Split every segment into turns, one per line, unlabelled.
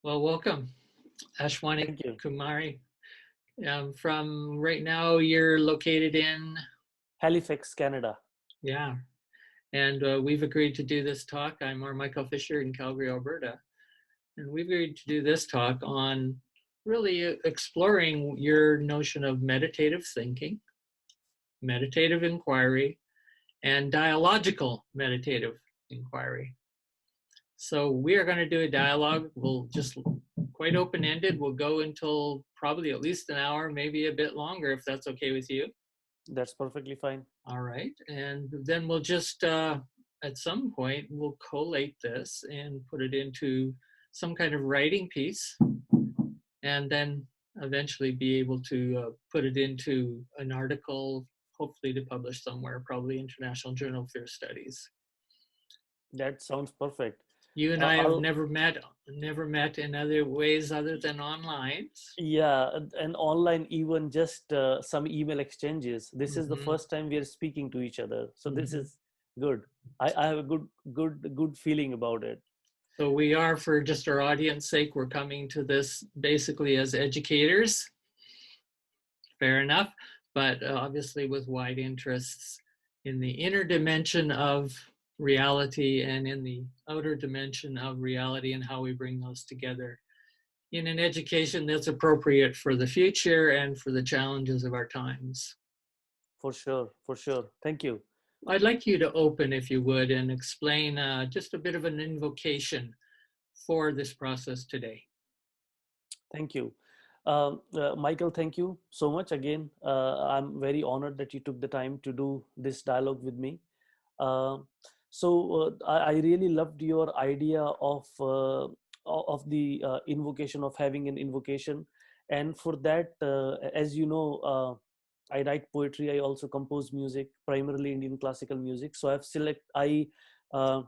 Well, welcome, Ashwani
Thank you.
Kumari. From right now, you're located in,
Halifax, Canada.
yeah, and we've agreed to do this talk. I'm Michael Fischer in Calgary, Alberta, and we've agreed to do this talk on really exploring your notion of meditative thinking, meditative inquiry, and dialogical meditative inquiry. So we are going to do a dialogue. We'll just quite open-ended. We'll go until probably at least an hour, maybe a bit longer, if that's okay with you.
That's perfectly fine.
All right. And then we'll just, at some point, we'll collate this and put it into some kind of writing piece, and then eventually be able to put it into an article, hopefully to publish somewhere, probably International Journal of Fear Studies.
That sounds perfect.
You and I have
I'll
never met in other ways other than online.
Yeah, and online, even just some email exchanges. This is the
Mm-hmm.
first time we are speaking to each other, so this
Mm-hmm.
is good. I have a good feeling about it.
So we are, for just our audience sake, we're coming to this basically as educators. Fair enough, but obviously with wide interests in the inner dimension of reality and in the outer dimension of reality, and how we bring those together in an education that's appropriate for the future and for the challenges of our times.
For sure, for sure. Thank you.
I'd like you to open, if you would, and explain just a bit of an invocation for this process today.
Thank you. Michael, thank you so much again. I'm very honored that you took the time to do this dialogue with me. Uh, I really loved your idea of the invocation, of having an invocation, and for that, as you know, I write poetry. I also compose music, primarily Indian classical music. So I uh,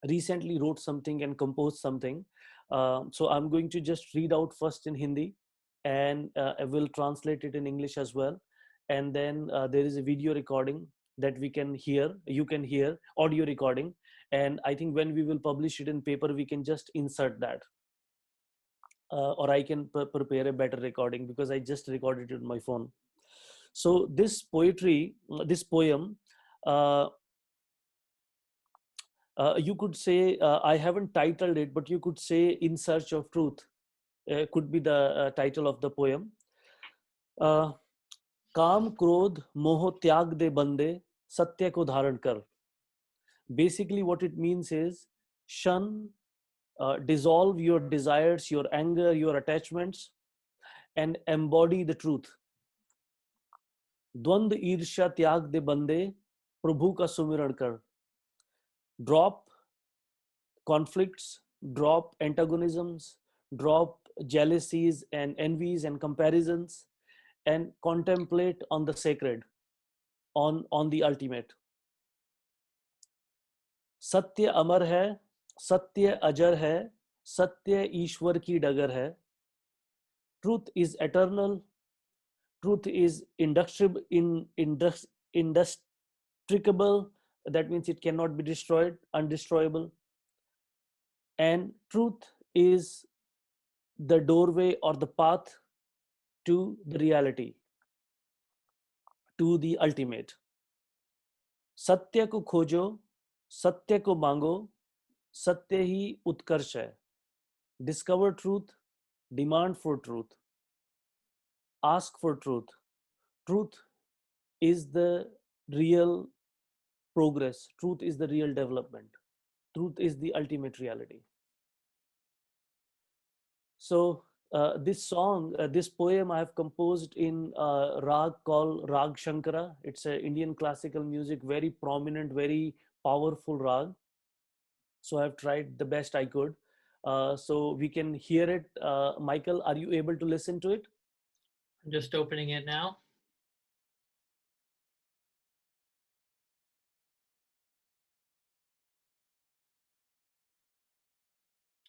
recently wrote something and composed something. So I'm going to just read out first in Hindi, and I will translate it in English as well. And then there is a video recording that we can hear. You can hear audio recording, and I think when we will publish it in paper, we can just insert that. Or I can prepare a better recording because I just recorded it on my phone. So this poem, uh, you could say, I haven't titled it, but you could say In Search of Truth could be the title of the poem. uh, काम क्रोध मोह त्याग दे बंदे सत्य को धारण कर. Basically what it means is shun, dissolve your desires, your anger, your attachments, and embody the truth. द्वंद ईर्ष्या त्याग दे बंदे प्रभु का सुमिरण कर. Drop conflicts, drop antagonisms, drop jealousies and envies and comparisons, and contemplate on the sacred, on the ultimate. सत्य अमर है, सत्य अजर है, सत्य ईश्वर की डगर है. Truth is eternal, truth is indestructible, that means it cannot be destroyed, undestroyable. And truth is the doorway or the path to the reality, to the ultimate. सत्य को खोजो, सत्य को मांगो, सत्य ही उत्कर्ष है. Discover truth, demand for truth, ask for truth. Truth is the real progress, truth is the real development, truth is the ultimate reality. So this poem I have composed in rag called Rag Shankara. It's a Indian classical music, very prominent, very powerful rag. So I've tried the best I could. So we can hear it. Michael, are you able to listen to it?
I'm just opening it now.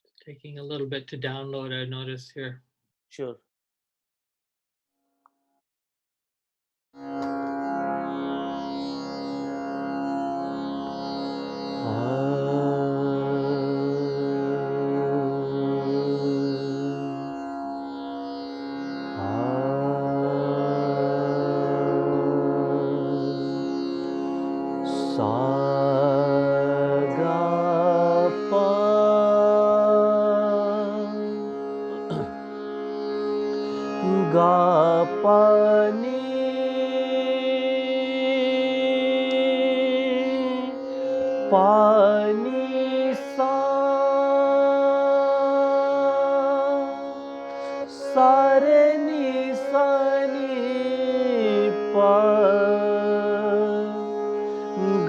It's taking a little bit to download, I noticed here.
Sure. ga pa ni pa ni sa sa re ni sa ni pa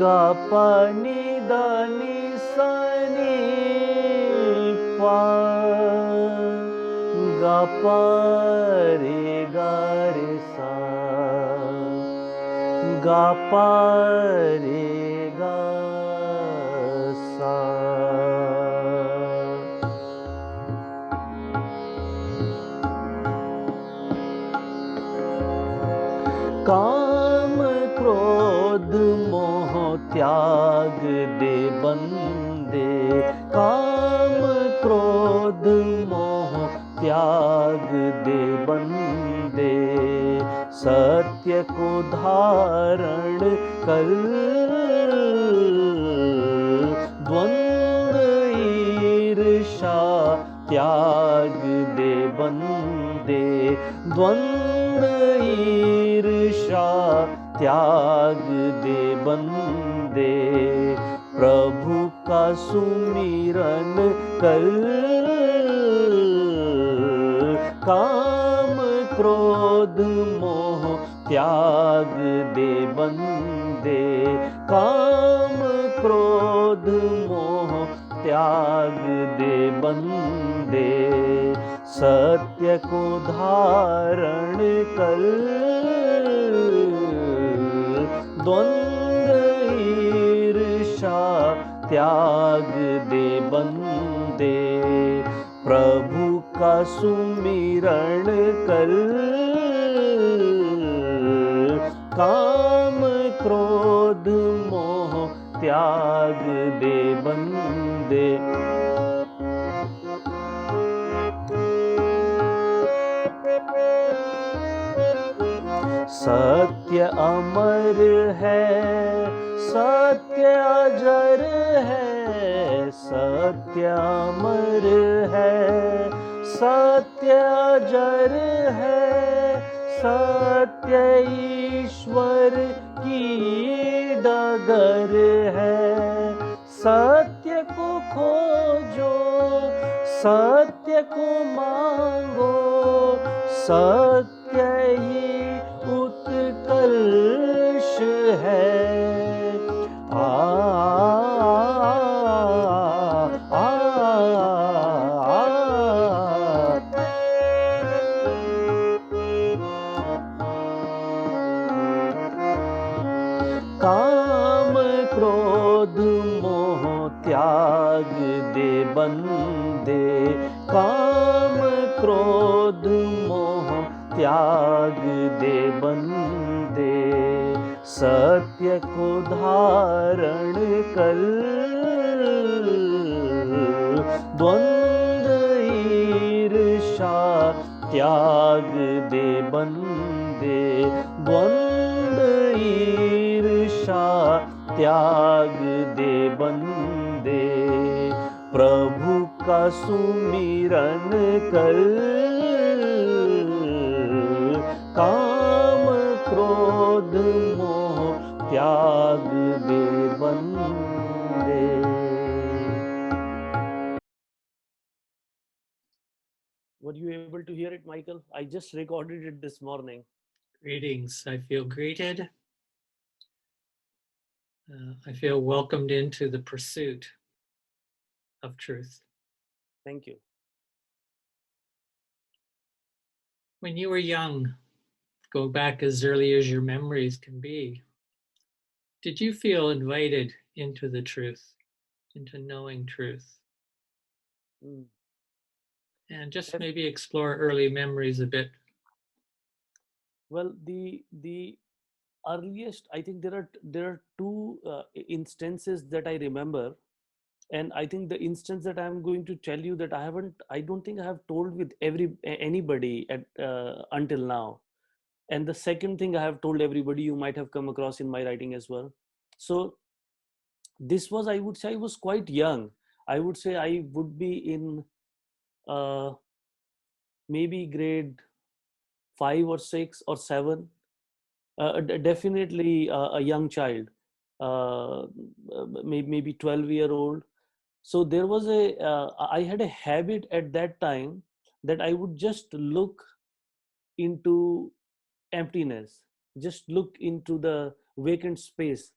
ga pa ni da ni sa ni pa ga pa re ga re sa ga pa re ga sa. काम क्रोध मोह त्याग दे बंदे काम क्रोध मोह त्याग दे बंदे सत्य को धारण कर द्वंद्व ईर्षा त्याग दे बंदे द्वंद्व ईर्षा त्याग दे बंदे प्रभु का सुमिरन कर काम क्रोध मोह त्याग दे बंदे काम क्रोध मोह त्याग दे बंदे सत्य को धारण कर द्वंद्व ईर्षा त्याग दे बंदे प्रभु का सुमिरण कर काम क्रोध मोह त्याग दे बंदे सत्य अमर है सत्य अजर है सत्य अमर है सत्य अजर है सत्य ईश्वर की डगर है सत्य को खोजो सत्य को मांगो सत्य ही उत्कर्ष है काम क्रोध मोह त्याग दे बंदे काम क्रोध मोह त्याग दे बंदे सत्य को धारण कर द्वंद्व ईर्षा त्याग दे बंदे द्वंद्व ईर्षा त्याग दे बंदे प्रभु का सुमिरन कर काम क्रोध मोह त्याग दे बंदे. Were you able to hear it, Michael? I just recorded it this morning.
Greetings. I feel greeted. I feel welcomed into the pursuit of truth.
Thank you.
When you were young, go back as early as your memories can be, did you feel invited into the truth, into knowing truth? And just maybe explore early memories a bit.
Well, the earliest, I think there are two instances that I remember, and I think the instance that I'm going to tell you that I don't think I have told with anybody at until now. And the second thing I have told everybody, you might have come across in my writing as well. So this was, I would say, I was quite young. I would say I would be in maybe grade 5 or 6 or 7, definitely a young child, maybe 12-year-old. So there was I had a habit at that time that I would just look into emptiness, just look into the vacant space.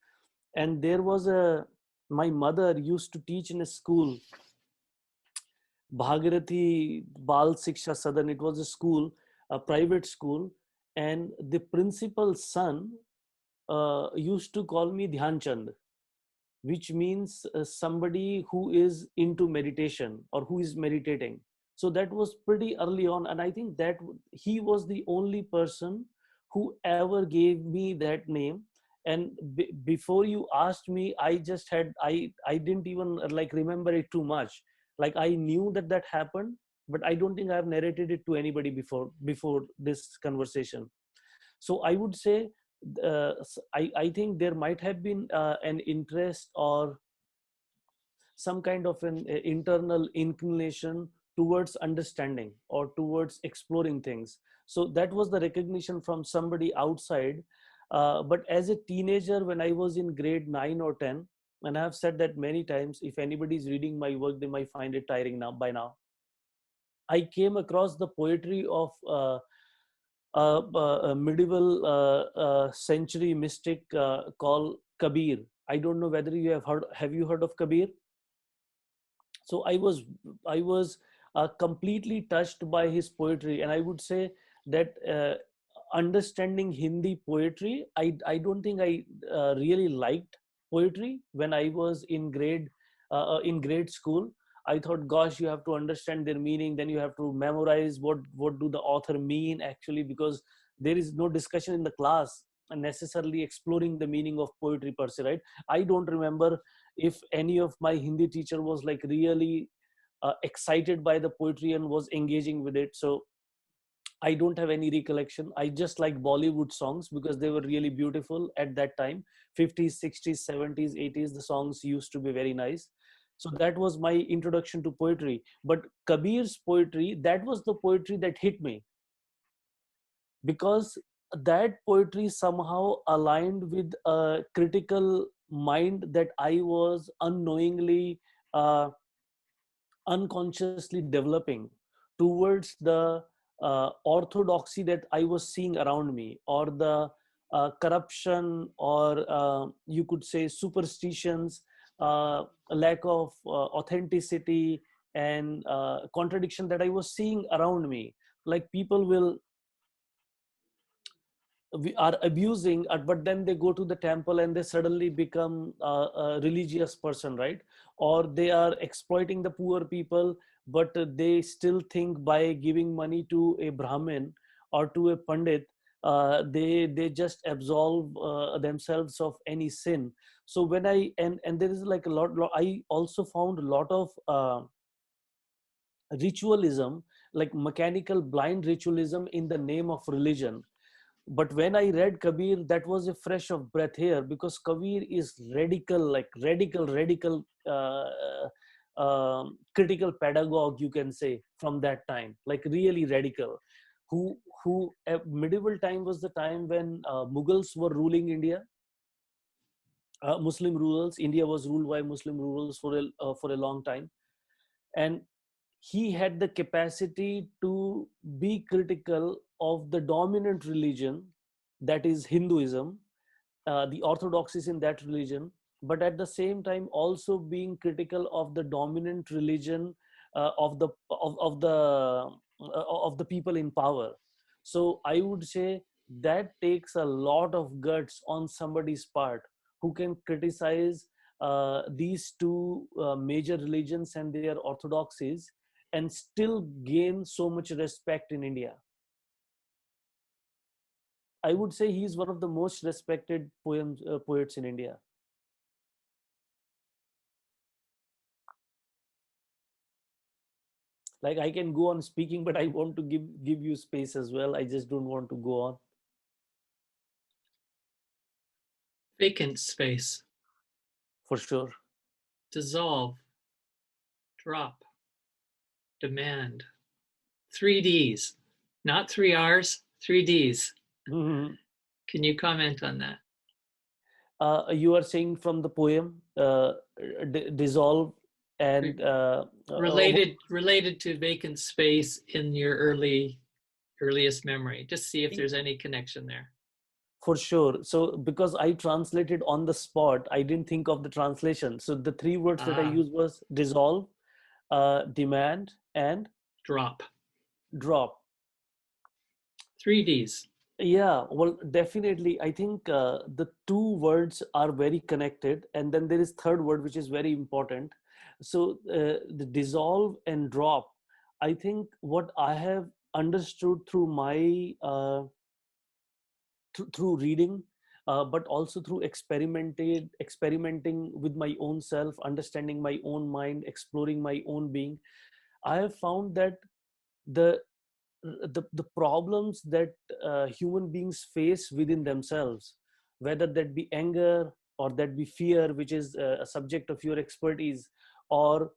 And there was my mother used to teach in a school, Bhagirathi Bal Siksha Sadan. It was a school, a private school, and the principal's son used to call me Dhyan Chand, which means somebody who is into meditation or who is meditating. So that was pretty early on, and I think that he was the only person who ever gave me that name. And before you asked me, I just had I didn't even like remember it too much. Like I knew that that happened, but I don't think I've narrated it to anybody before this conversation. So I would say, I think there might have been an interest or some kind of an internal inclination towards understanding or towards exploring things. So that was the recognition from somebody outside. But as a teenager, when I was in grade 9 or 10, and I have said that many times, if anybody is reading my work, they might find it tiring now by now. I came across the poetry of a medieval century mystic called Kabir. I don't know whether you have heard. Have you heard of Kabir? So I was completely touched by his poetry, and I would say that understanding Hindi poetry, I don't think I really liked poetry when I was in grade school. I thought, gosh, you have to understand their meaning, then you have to memorize what do the author mean actually, because there is no discussion in the class and necessarily exploring the meaning of poetry per se, right? I don't remember if any of my Hindi teacher was like really excited by the poetry and was engaging with it. So I don't have any recollection. I just like Bollywood songs because they were really beautiful at that time. 50s, 60s, 70s, 80s, the songs used to be very nice. So that was my introduction to poetry. But Kabir's poetry, that was the poetry that hit me, because that poetry somehow aligned with a critical mind that I was unknowingly, uh, unconsciously developing towards the orthodoxy that I was seeing around me, or the corruption, or you could say superstitions, lack of authenticity, and contradiction that I was seeing around me. Like people will we are abusing, but then they go to the temple and they suddenly become a religious person, right? Or they are exploiting the poor people, but they still think by giving money to a Brahmin or to a Pandit, they just absolve themselves of any sin. So when and there is like a lot, I also found a lot of ritualism, like mechanical blind ritualism in the name of religion. But when I read Kabir, that was a fresh of breath here, because Kabir is radical, like radical, critical pedagogue, you can say, from that time, like really radical. Who medieval time was the time when Mughals were ruling India, Muslim rulers. India was ruled by Muslim rulers for a long time, and he had the capacity to be critical of the dominant religion, that is Hinduism, the orthodoxies in that religion, but at the same time also being critical of the dominant religion of the people in power. So I would say that takes a lot of guts on somebody's part who can criticize these two major religions and their orthodoxies and still gain so much respect in India. I would say he's one of the most respected poets in India. Like I can go on speaking, but I want to give you space as well. I just don't want to go on.
Vacant space.
For sure.
Dissolve. Drop. Demand. 3 Ds. Not 3 Rs, Three Ds.
Mhm.
Can you comment on that?
You are saying from the poem, dissolve
Re-
and
related to vacant space in your earliest memory. Just see if there's any connection there.
for sure. So because I translated on the spot, I didn't think of the translation. So the three words that I
Ah,
used was dissolve, demand, and
drop.
drop.
Three Ds.
Yeah, well, definitely. I think the two words are very connected, and then there is third word which is very important. So the dissolve and drop. I think what I have understood through my through reading, but also through experimenting with my own self, understanding my own mind, exploring my own being. I have found that the the problems that human beings face within themselves, whether that be anger or that be fear, which is a subject of your expertise, or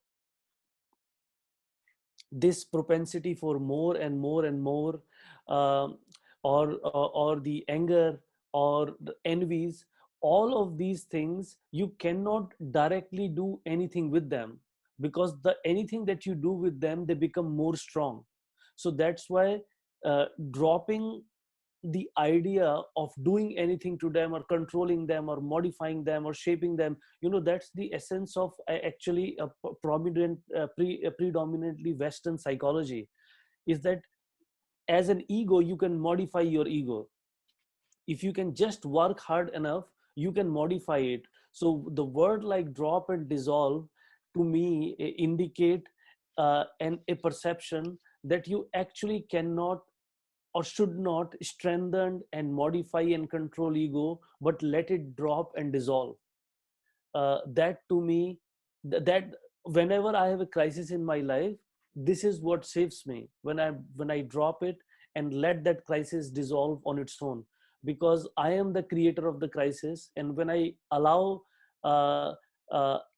this propensity for more and more and more, um, or the anger or the envies, all of these things you cannot directly do anything with them, because the anything that you do with them, they become more strong. So that's why dropping the idea of doing anything to them or controlling them or modifying them or shaping them, that's the essence of actually a prominent predominantly Western psychology, is that as an ego you can modify your ego. If you can just work hard enough, you can modify it. So the word like drop and dissolve, to me, indicate a perception that you actually cannot or should not strengthen and modify and control ego, but let it drop and dissolve. That to me, that whenever I have a crisis in my life, this is what saves me, when I drop it and let that crisis dissolve on its own, because I am the creator of the crisis, and when I allow uh,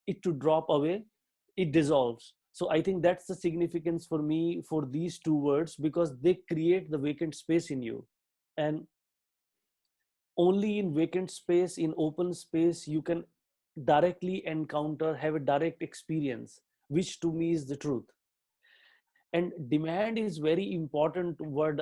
it to drop away, it dissolves. So I think that's the significance for me for these two words, because they create the vacant space in you. And only in vacant space, in open space, you can directly encounter, have a direct experience, which to me is the truth. And demand is very important word.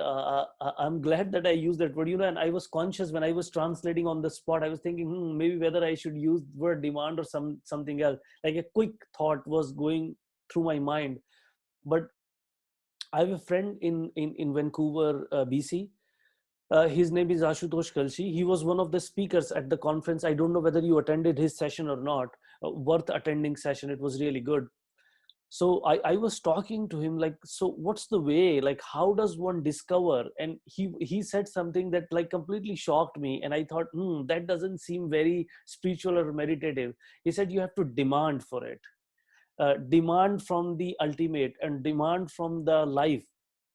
I'm glad that I used that word, and I was conscious when I was translating on the spot. I was thinking, maybe whether I should use the word demand or something else. Like a quick thought was going through my mind. But I have a friend in Vancouver, BC. His name is Ashutosh Kalshi. He was one of the speakers at the conference. I don't know whether you attended his session or not. Worth attending session. It was really good. So I was talking to him like, so what's the way? Like, how does one discover? And he said something that like completely shocked me. And I thought, that doesn't seem very spiritual or meditative. He said, you have to demand for it. Demand from the ultimate and demand from the life.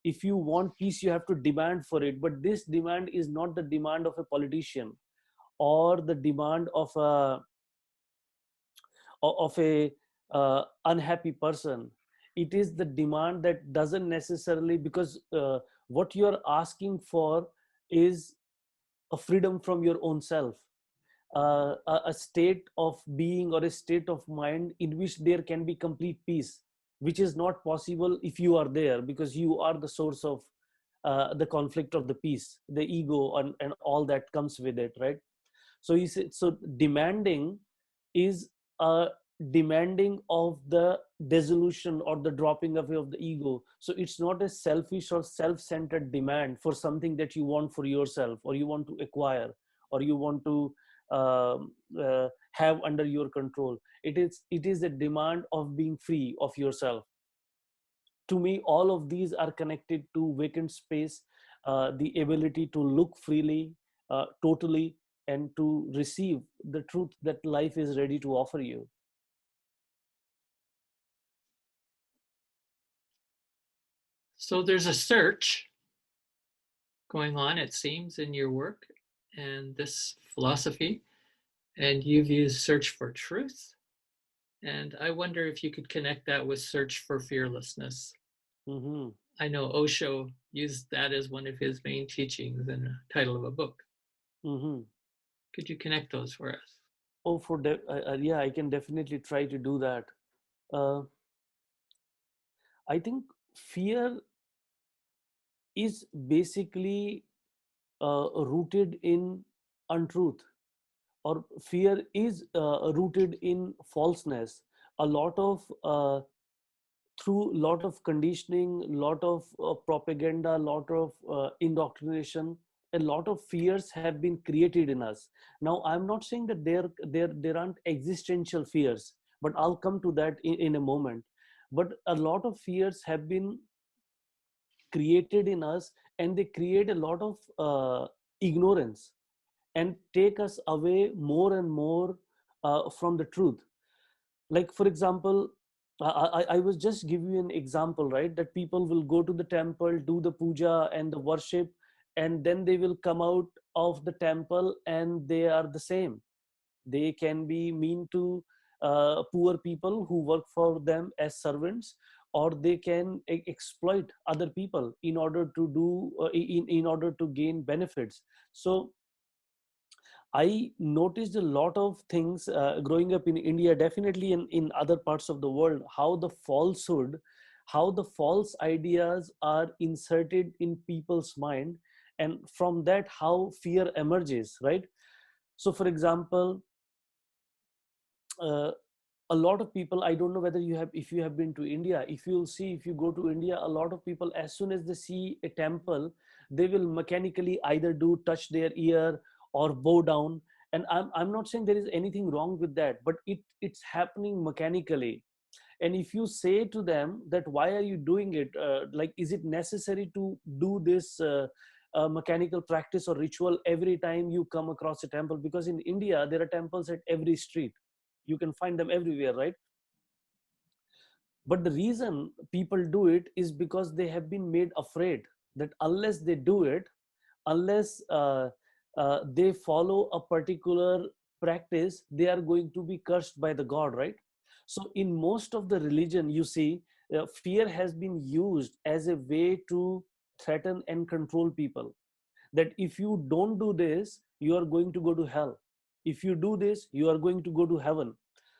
If you want peace, you have to demand for it. But this demand is not the demand of a politician or the demand of a unhappy person. It is the demand that doesn't necessarily, because what you're asking for is a freedom from your own self, a state of being or a state of mind in which there can be complete peace, which is not possible if you are there, because you are the source of the conflict of the peace, the ego, and all that comes with it, right? So he said, so demanding is a demanding of the dissolution or the dropping away of the ego. So it's not a selfish or self-centered demand for something that you want for yourself, or you want to acquire, or you want to have under your control. It is a demand of being free of yourself. To me, all of these are connected to vacant space, the ability to look freely, totally, and to receive the truth that life is ready to offer you.
So there's a search going on, it seems, in your work and this philosophy, and you've used search for truth. And I wonder if you could connect that with search for fearlessness.
Mm-hmm.
I know Osho used that as one of his main teachings in the title of a book.
Hmm.
Could you connect those for us?
Oh, yeah, I can definitely try to do that. Uh, I think fear is basically rooted in untruth, or fear is rooted in falseness. A lot of through lot of conditioning, lot of propaganda, lot of indoctrination, a lot of fears have been created in us. Now I'm not saying that there aren't existential fears, but I'll come to that in a moment. But a lot of fears have been created in us, and they create a lot of ignorance and take us away more and more from the truth. Like for example, I was just give you an example, right? That people will go to the temple, do the puja and the worship, and then they will come out of the temple and they are the same. They can be mean to poor people who work for them as servants, or they can exploit other people in order to do in order to gain benefits. So I noticed a lot of things growing up in India, definitely in other parts of the world, how the falsehood, how the false ideas are inserted in people's mind, and from that, how fear emerges, right? So, for example, uh, a lot of people, I don't know whether you have, if you have been to India, if you'll see, if you go to India, a lot of people, as soon as they see a temple, they will mechanically either do touch their ear or bow down. And I'm not saying there is anything wrong with that, but it's happening mechanically. And if you say to them that why are you doing it, like is it necessary to do this mechanical practice or ritual every time you come across a temple? Because in India there are temples at every street, you can find them everywhere, right? But the reason people do it is because they have been made afraid that unless they do it, unless they follow a particular practice, they are going to be cursed by the god, right? So in most of the religion, you see, fear has been used as a way to threaten and control people, that if you don't do this, you are going to go to hell. If you do this, you are going to go to heaven.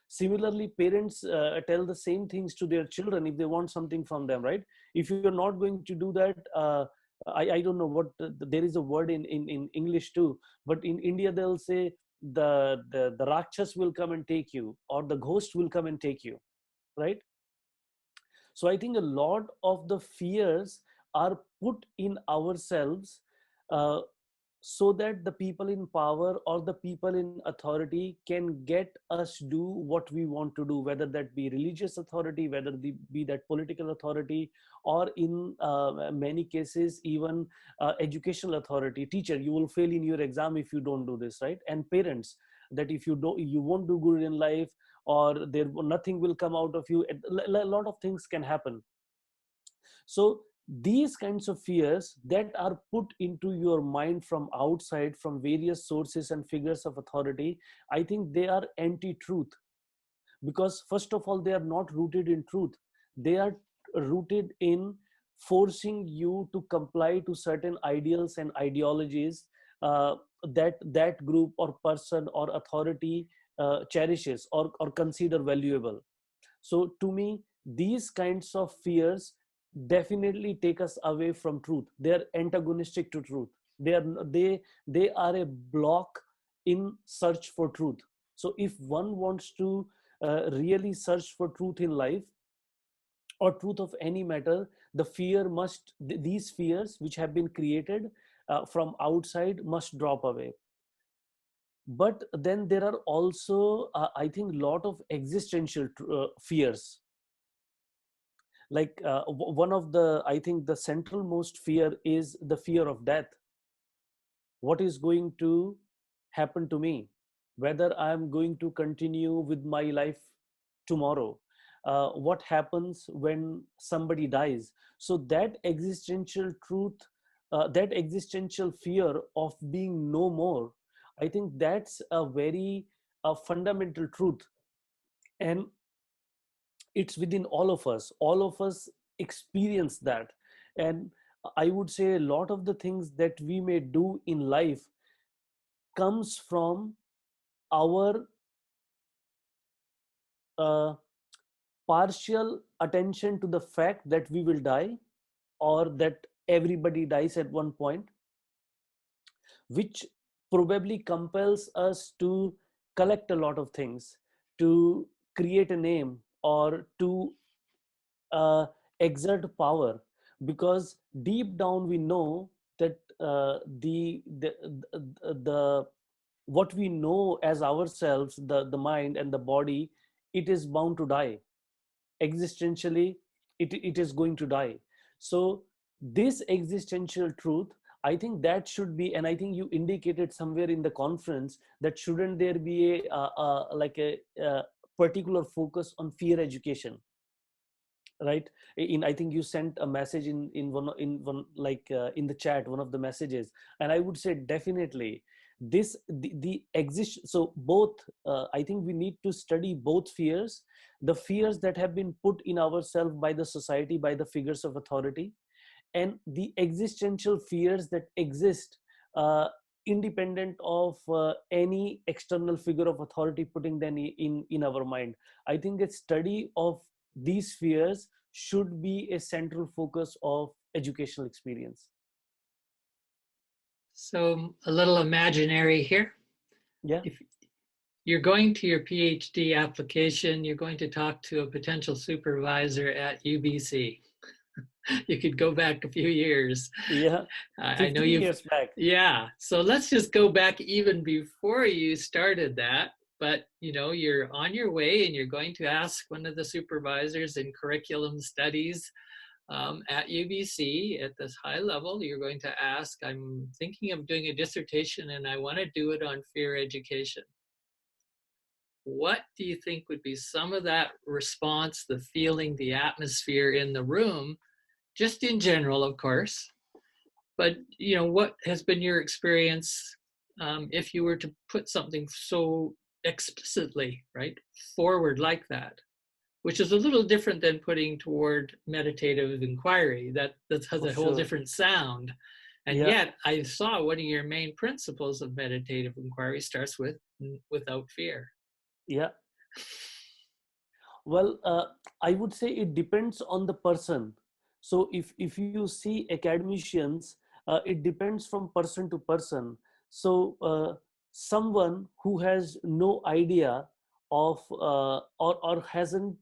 Similarly, parents tell the same things to their children if they want something from them, right? If you're not going to do that, I don't know what there is a word in English too, but in India they'll say the rakshas will come and take you, or the ghost will come and take you, right? So I think a lot of the fears are put in ourselves, uh, so that the people in power or the people in authority can get us do what we want to do, whether that be religious authority, whether be that political authority, or in many cases even educational authority. Teacher, you will fail in your exam if you don't do this, right? And parents, that if you don't, you won't do good in life, or there nothing will come out of you. A lot of things can happen. So these kinds of fears that are put into your mind from outside, from various sources and figures of authority, I think they are anti-truth. Because first of all, they are not rooted in truth. They are rooted in forcing you to comply to certain ideals and ideologies that group or person or authority cherishes or consider valuable. So to me, these kinds of fears definitely take us away from truth. They are antagonistic to truth. They are a block in search for truth. So if one wants to really search for truth in life, or truth of any matter, the fear must, these fears which have been created from outside must drop away. But then there are also I think lot of existential fears. Like one of the, I think the central most fear is the fear of death. What is going to happen to me, whether I am going to continue with my life tomorrow, what happens when somebody dies. So that existential truth, that existential fear of being no more, I think that's a very fundamental truth. And it's within all of us experience that. And I would say a lot of the things that we may do in life comes from our uh, partial attention to the fact that we will die, or that everybody dies at one point, which probably compels us to collect a lot of things, to create a name, or to uh, exert power, because deep down we know that the what we know as ourselves, the mind and the body, it is bound to die existentially. It is going to die. So this existential truth, I think that should be, and I think you indicated somewhere in the conference, that shouldn't there be a particular focus on fear education, right? In, I think you sent a message in one in the chat, one of the messages. And I would say definitely this the exist. So both, I think we need to study both fears, the fears that have been put in ourselves by the society, by the figures of authority, and the existential fears that exist, uh, independent of any external figure of authority putting them in our mind. I think a study of these fears should be a central focus of educational experience.
So a little imaginary here.
Yeah.
If you're going to your PhD application, you're going to talk to a potential supervisor at UBC. You could go back a few years.
Yeah.
I know
15
you've,
years back.
yeah. So let's just go back even before you started that. But you're on your way and you're going to ask one of the supervisors in curriculum studies at UBC at this high level. You're going to ask, I'm thinking of doing a dissertation and I want to do it on fear education. What do you think would be some of that response, the feeling, the atmosphere in the room, just in general, of course? But what has been your experience if you were to put something so explicitly right forward like that, which is a little different than putting toward meditative inquiry. That has
For
a whole
sure.
different sound. And
Yeah.
yet I saw one of your main principles of meditative inquiry starts with without fear.
Yeah. Well, I would say it depends on the person. So if you see academicians, it depends from person to person. So someone who has no idea of or hasn't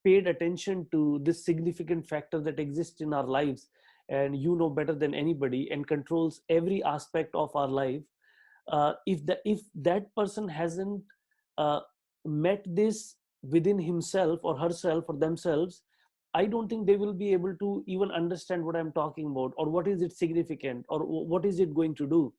paid attention to this significant factor that exists in our lives, and you know better than anybody, and controls every aspect of our life, if that person hasn't uh, met this within himself or herself or themselves, I don't think they will be able to even understand what I'm talking about, or what is it significant, or what is it going to do.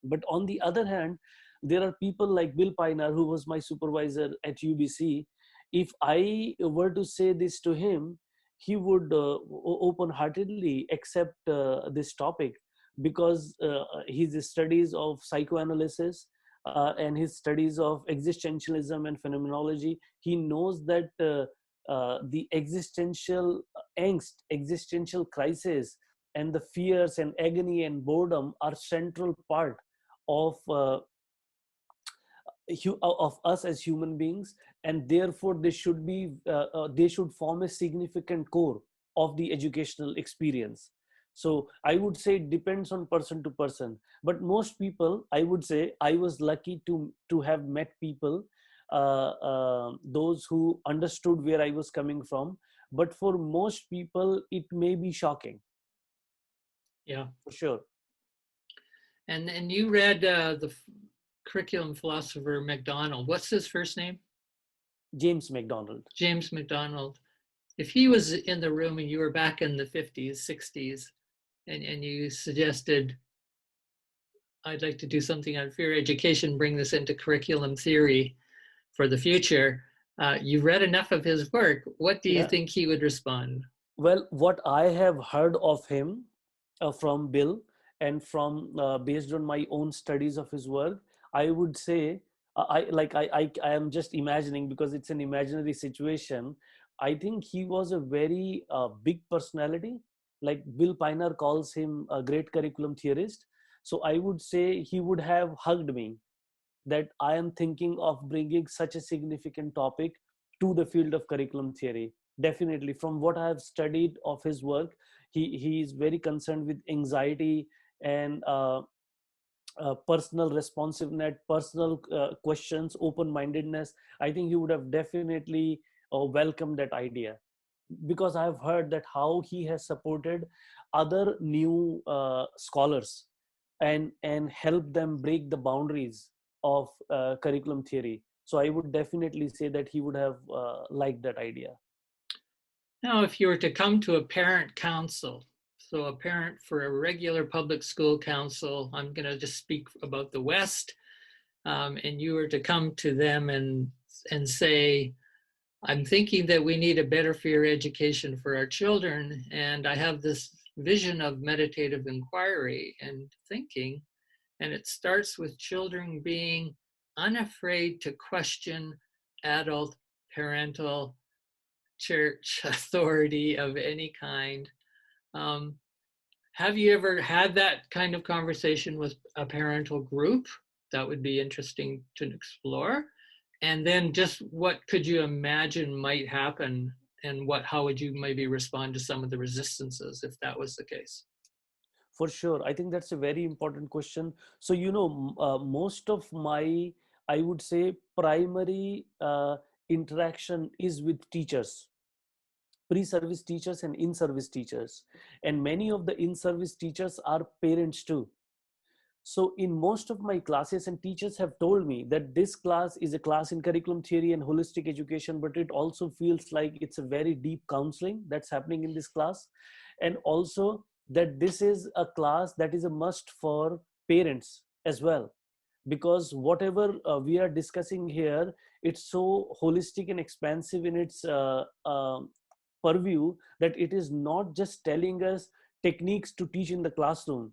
But on the other hand, there are people like Bill Piner, who was my supervisor at UBC. If I were to say this to him, he would open heartedly accept this topic, because his studies of psychoanalysis and his studies of existentialism and phenomenology, he knows that the existential angst, existential crisis, and the fears and agony and boredom are central part of of us as human beings, and therefore they should form a significant core of the educational experience. So I would say it depends on person to person, but most people, I would say, I was lucky to have met people, those who understood where I was coming from. But for most people it may be shocking.
Yeah.
For sure.
And you read the curriculum philosopher MacDonald. What's his first name?
James MacDonald.
James MacDonald. If he was in the room and you were back in the 50s, 60s, and you suggested, I'd like to do something on fear education, bring this into curriculum theory for the future, you've read enough of his work. What do you
Yeah.
think he would respond?
Well, what I have heard of him from Bill, and from based on my own studies of his work, I would say, I am just imagining, because it's an imaginary situation. I think he was a very big personality, like Bill Piner calls him a great curriculum theorist. So I would say he would have hugged me that I am thinking of bringing such a significant topic to the field of curriculum theory. Definitely, from what I have studied of his work, he is very concerned with anxiety and personal responsiveness, personal questions, open-mindedness. I think he would have definitely welcomed that idea, because I have heard that how he has supported other new scholars and helped them break the boundaries of curriculum theory. So I would definitely say that he would have liked that idea.
Now, if you were to come to a parent council, so a parent for a regular public school council, I'm going to just speak about the West, and you were to come to them and say, I'm thinking that we need a better fear education for our children, and I have this vision of meditative inquiry and thinking, and it starts with children being unafraid to question adult, parental, church authority of any kind. Um, have you ever had that kind of conversation with a parental group? That would be interesting to explore. And then just what could you imagine might happen, and how would you maybe respond to some of the resistances if that was the case?
For sure, I think that's a very important question. So most of my, I would say, primary interaction is with teachers, pre-service teachers and in-service teachers, and many of the in-service teachers are parents too. So in most of my classes, and teachers have told me that this class is a class in curriculum theory and holistic education, but it also feels like it's a very deep counseling that's happening in this class. And also that this is a class that is a must for parents as well, because whatever we are discussing here, it's so holistic and expansive in its purview, that it is not just telling us techniques to teach in the classroom.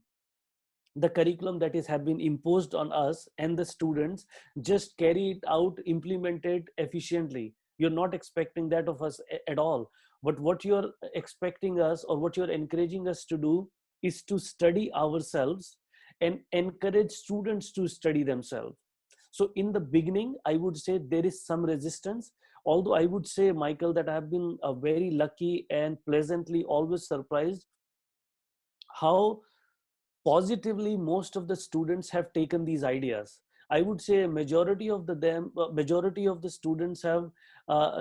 The curriculum that is have been imposed on us and the students, just carry it out, implement it efficiently. You're not expecting that of us at all. But what you're expecting us, or what you're encouraging us to do, is to study ourselves and encourage students to study themselves. So in the beginning, I would say there is some resistance, although I would say, Michael, that I have been very lucky and pleasantly always surprised how positively most of the students have taken these ideas. I would say a majority of the students have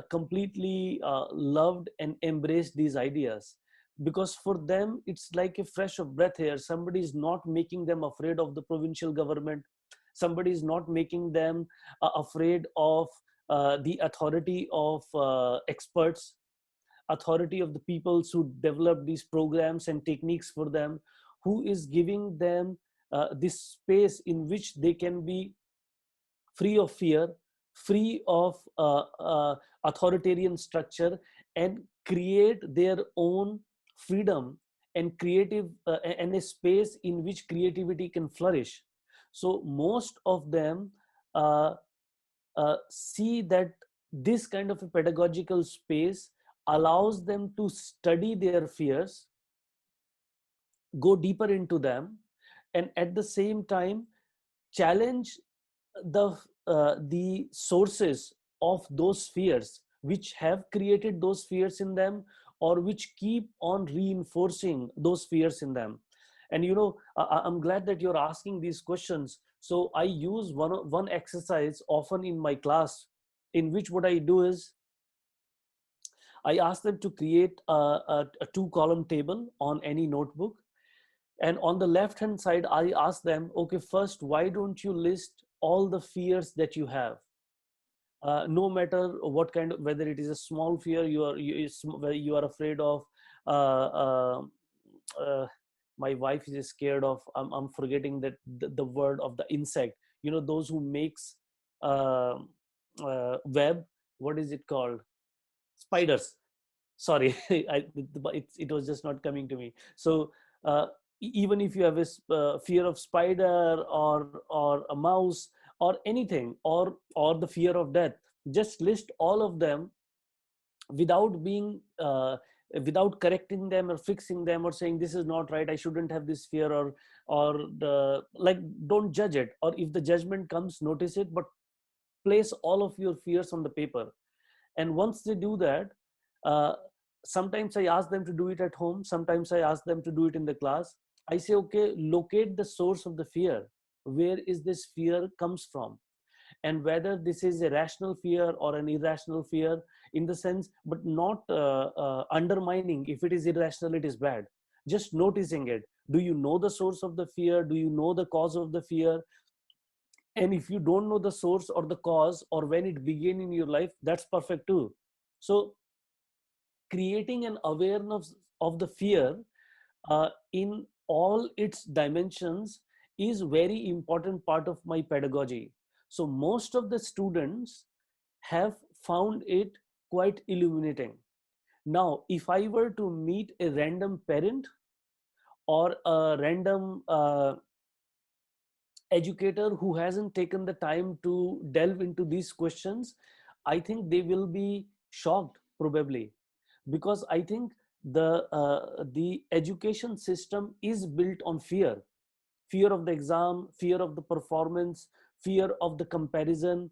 completely loved and embraced these ideas, because for them it's like a fresh of breath here. Somebody is not making them afraid of the provincial government. Somebody is not making them afraid of the authority of experts, authority of the peoples who develop these programs and techniques for them, who is giving them this space in which they can be free of fear, free of authoritarian structure, and create their own freedom and creative and a space in which creativity can flourish. So most of them see that this kind of a pedagogical space allows them to study their fears, go deeper into them, and at the same time challenge the sources of those fears which have created those fears in them, or which keep on reinforcing those fears in them. And I'm glad that you're asking these questions. So I use one exercise often in my class, in which what I do is I ask them to create a two-column table on any notebook. And on the left hand side, I ask them, okay, first, why don't you list all the fears that you have? No matter what kind of, whether it is a small fear whether you are afraid of, uh, uh, my wife is scared of, I'm forgetting that the word of the insect, those who makes uh, web, what is it called? Spiders. Sorry, it was just not coming to me. So even if you have a fear of spider, or a mouse, or anything, or the fear of death, just list all of them without being without correcting them or fixing them or saying this is not right, I shouldn't have this fear, or like, don't judge it, or if the judgment comes, notice it, but place all of your fears on the paper. And once they do that, uh, sometimes I ask them to do it at home, sometimes I ask them to do it in the class. I say, okay, locate the source of the fear. Where is this fear comes from? And whether this is a rational fear or an irrational fear, in the sense, but not undermining if it is irrational, it is bad. Just noticing it. Do you know the source of the fear? Do you know the cause of the fear? And if you don't know the source or the cause or when it began in your life, that's perfect too. So creating an awareness of the fear in all its dimensions is very important part of my pedagogy. So most of the students have found it quite illuminating. Now, if I were to meet a random parent or a random educator who hasn't taken the time to delve into these questions, I think they will be shocked probably, because I think the education system is built on fear. Fear of the exam, fear of the performance, fear of the comparison,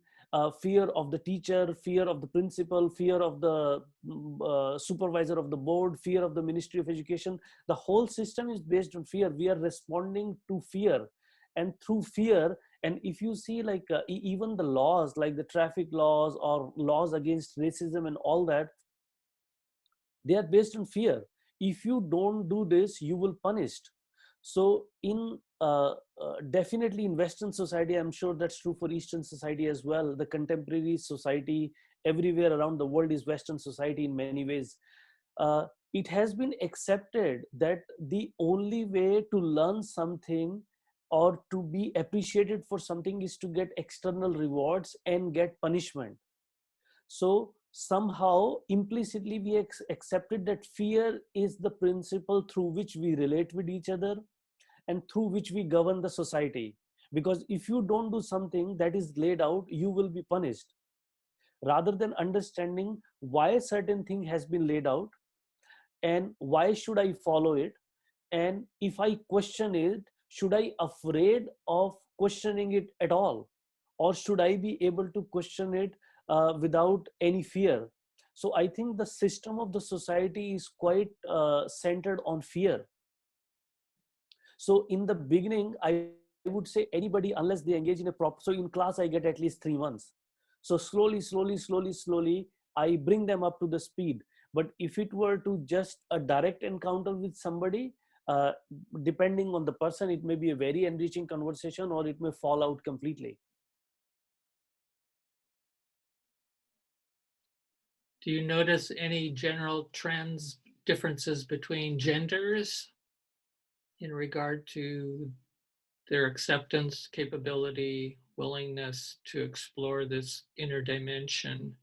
fear of the teacher, fear of the principal, fear of the supervisor of the board, fear of the Ministry of Education. The whole system is based on fear. We are responding to fear, and through fear. And if you see, like even the laws, like the traffic laws or laws against racism and all that, they are based on fear. If you don't do this, you will punished. So in definitely in Western society, I'm sure that's true for Eastern society as well, the contemporary society everywhere around the world is Western society in many ways. It has been accepted that the only way to learn something or to be appreciated for something is to get external rewards and get punishment. So somehow implicitly we accepted that fear is the principle through which we relate with each other and through which we govern the society. Because if you don't do something that is laid out, you will be punished. Rather than understanding why a certain thing has been laid out and why should I follow it, and if I question it, should I afraid of questioning it at all, or should I be able to question it without any fear? So I think the system of the society is quite centered on fear. So in the beginning, I would say anybody, unless they engage in a proper, so in class I get at least 3 months. So slowly I bring them up to the speed. But if it were to just a direct encounter with somebody, uh, depending on the person, it may be a very enriching conversation or it may fall out completely.
Do you notice any general trends, differences between genders in regard to their acceptance, capability, willingness to explore this inner dimension?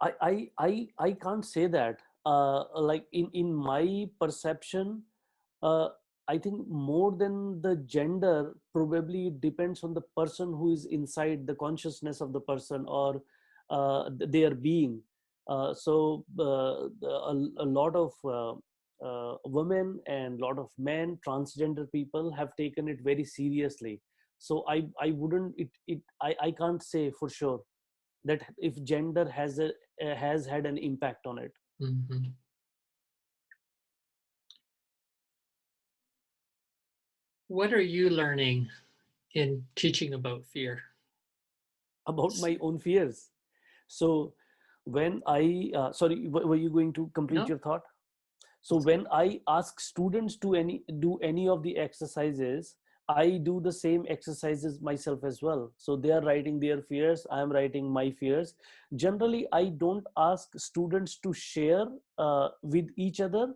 I can't say that. Like in my perception, uh, I think more than the gender, probably it depends on the person who is inside the consciousness of the person or their being. A lot of women and a lot of men, transgender people, have taken it very seriously. So I wouldn't I can't say for sure that if gender has had an impact on it.
Mm-hmm. What are you learning in teaching about fear?
About my own fears. So when I sorry, were you going to complete
No?
your thought? So when I ask students to do any of the exercises, I do the same exercises myself as well. So they are writing their fears, I am writing my fears. Generally, I don't ask students to share with each other.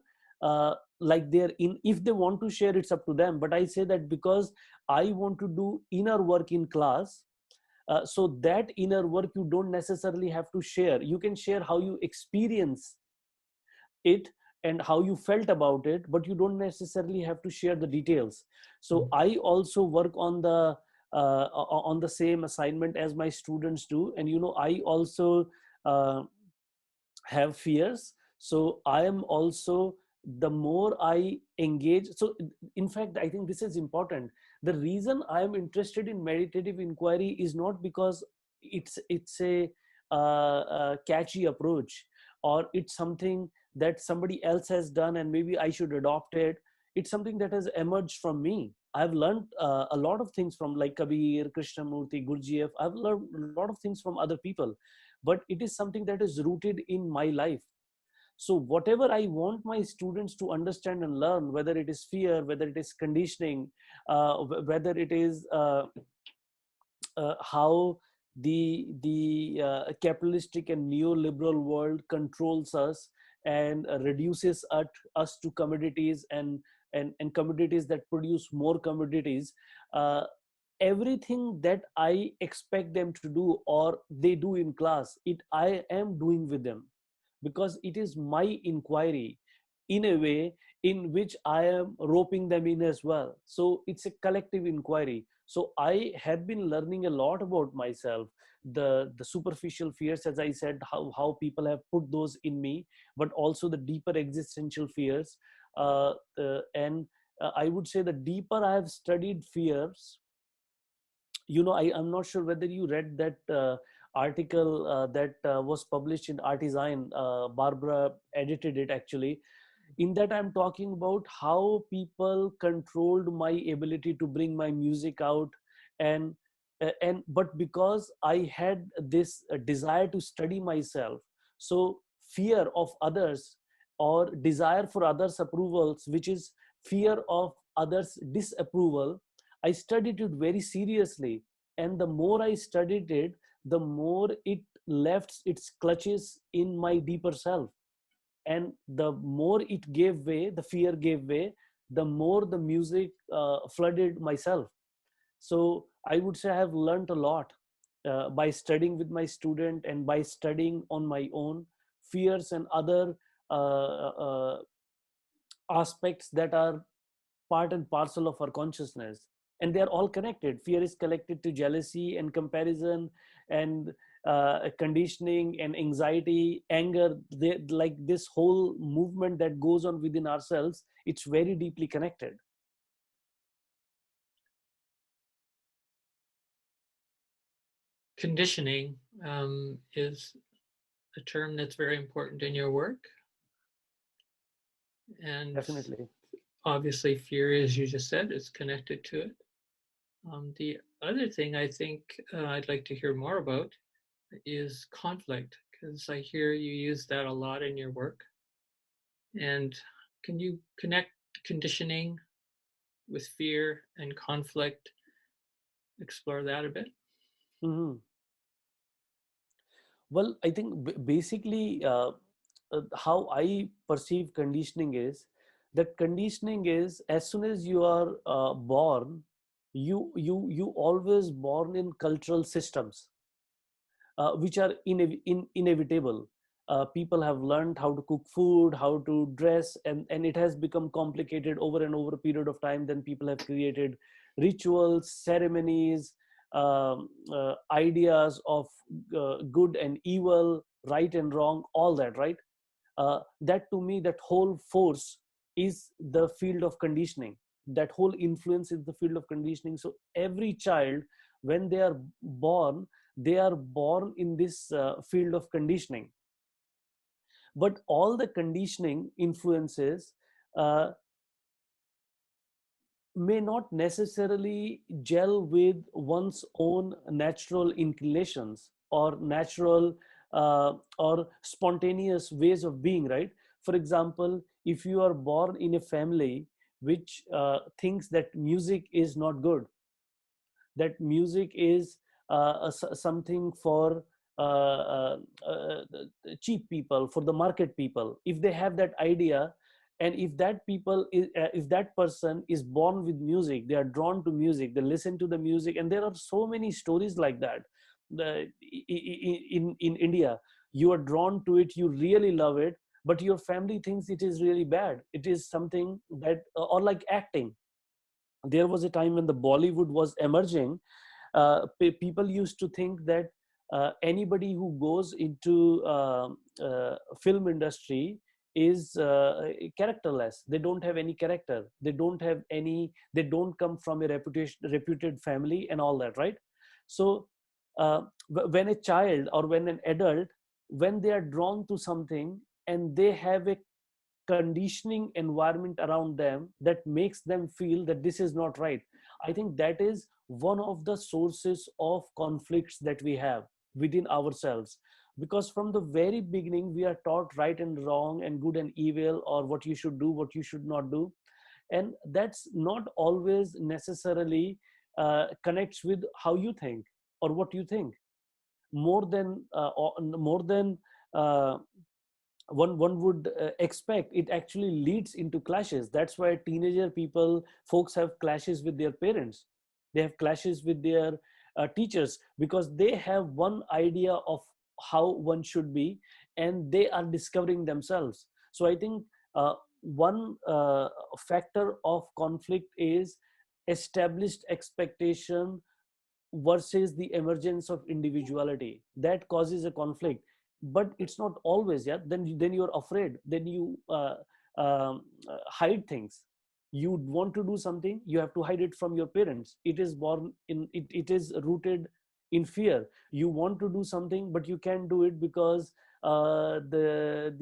Like they're in, if they want to share, it's up to them. But I say that because I want to do inner work in class, so that inner work you don't necessarily have to share. You can share how you experience it and how you felt about it, but you don't necessarily have to share the details. So I also work on the same assignment as my students do, and I also uh, have fears. So I am also, the more I engage, so in fact I think this is important. The reason I am interested in meditative inquiry is not because it's a catchy approach, or it's something that somebody else has done and maybe I should adopt it. It's something that has emerged from me. I've learned a lot of things from, like, Kabir, Krishnamurti, Gurdjieff. I've learned a lot of things from other people, but it is something that is rooted in my life. So whatever I want my students to understand and learn, whether it is fear, whether it is conditioning, whether it is how the capitalistic and neoliberal world controls us and reduces us to commodities, and commodities that produce more commodities. uh, Everything that I expect them to do or they do in class, it I am doing with them, because it is my inquiry in a way in which I am roping them in as well. So it's a collective inquiry. So I have been learning a lot about myself, the superficial fears, as I said, how people have put those in me, but also the deeper existential fears. And I would say the deeper I have studied fears, I'm not sure whether you read that article that was published in Artisan. Barbara edited it actually. In that, I'm talking about how people controlled my ability to bring my music out. And but because I had this desire to study myself, so fear of others, or desire for others approvals, which is fear of others disapproval, I studied it very seriously. And the more I studied it, the more it left its clutches in my deeper self. And the more it gave way, the fear gave way, the more the music flooded myself. So I would say I have learned a lot by studying with my student and by studying on my own fears and other aspects that are part and parcel of our consciousness, and they are all connected. Fear is connected to jealousy and comparison and conditioning and anxiety, anger. Like this whole movement that goes on within ourselves, it's very deeply connected.
Conditioning is a term that's very important in your work. And
Definitely.
obviously, fear, as you just said, is connected to it. The other thing I think I'd like to hear more about is conflict, because I hear you use that a lot in your work. And can you connect conditioning with fear and conflict? Explore that a bit.
Hmm. Well, I think basically how I perceive conditioning is that conditioning is, as soon as you are born, you always born in cultural systems which are inevitable. People have learned how to cook food, how to dress, and it has become complicated over and over a period of time. Then people have created rituals, ceremonies, ideas of good and evil, right and wrong, all that, right? That to me, that whole force is the field of conditioning. That whole influence is the field of conditioning. So every child, when they are born in this field of conditioning. But all the conditioning influences uh, may not necessarily gel with one's own natural inclinations or natural or spontaneous ways of being, right? For example, if you are born in a family which thinks that music is not good, that music is something for cheap people, for the market people, if they have that idea, and if that person is born with music, they are drawn to music, they listen to the music. And there are so many stories like that. In India, you are drawn to it, you really love it, but your family thinks it is really bad, it is something that, or like acting. There was a time when the Bollywood was emerging. People used to think that anybody who goes into film industry is characterless. They don't have any character. They don't have any. They don't come from a reputed family and all that, right? So when a child or when an adult, when they are drawn to something and they have a conditioning environment around them that makes them feel that this is not right, I think that is one of the sources of conflicts that we have within ourselves. Because from the very beginning we are taught right and wrong and good and evil, or what you should do, what you should not do, and that's not always necessarily connects with how you think or what you think. More than uh, one would expect, it actually leads into clashes. That's why teenager people, folks, have clashes with their parents. They have clashes with their teachers, because they have one idea of how one should be, and they are discovering themselves. So I think one factor of conflict is established expectation versus the emergence of individuality. That causes a conflict, but it's not always. Yeah, then you're afraid, then you hide things. You want to do something, you have to hide it from your parents. It is born in it, it is rooted in fear. You want to do something but you can't do it because the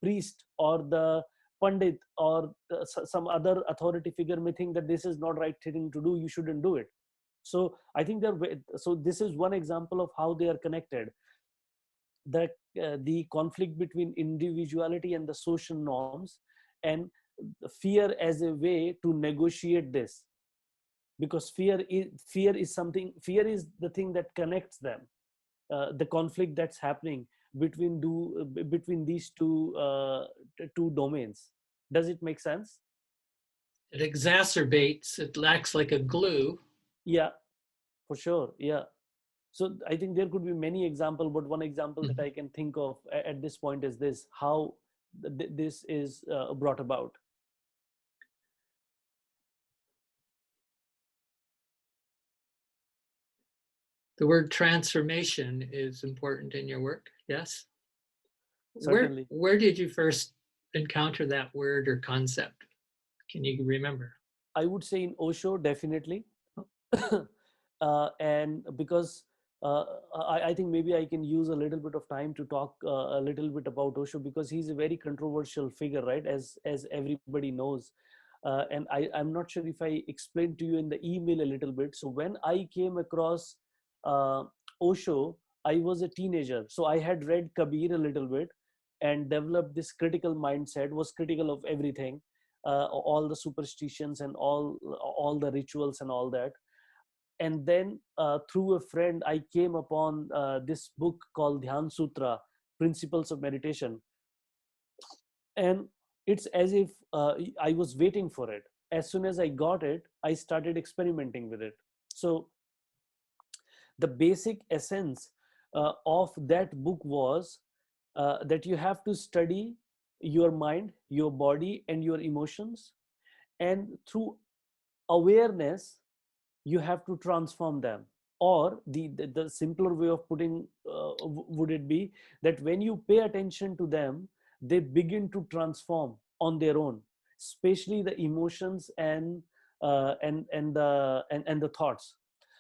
priest or the pandit or some other authority figure may think that this is not right thing to do, you shouldn't do it. So I think so this is one example of how they are connected. That the conflict between individuality and the social norms, and fear as a way to negotiate this. Because fear is the thing that connects them. The conflict that's happening between these two domains. Does it make sense?
It exacerbates, it acts like a glue.
Yeah, for sure. Yeah. So I think there could be many examples, but one example that
Mhm.
I can think of at this point is this: how this is brought about.
The word transformation is important in your work, yes? Where
Certainly,
where did you first encounter that word or concept? Can you remember?
I would say in Osho, definitely. And because I think maybe I can use a little bit of time to talk a little bit about Osho, because he's a very controversial figure, right? As everybody knows. And I'm not sure if I explained to you in the email a little bit. So when I came across uh, Osho, I was a teenager. So I had read Kabir a little bit and developed this critical mindset, was critical of everything, all the superstitions and all the rituals and all that. And then through a friend I came upon this book called Dhyan Sutra, Principles of Meditation. And it's as if I was waiting for it. As soon as I got it, I started experimenting with it. So the basic essence of that book was that you have to study your mind, your body, and your emotions, and through awareness you have to transform them. Or the simpler way of putting would it be that when you pay attention to them, they begin to transform on their own, especially the emotions and the thoughts.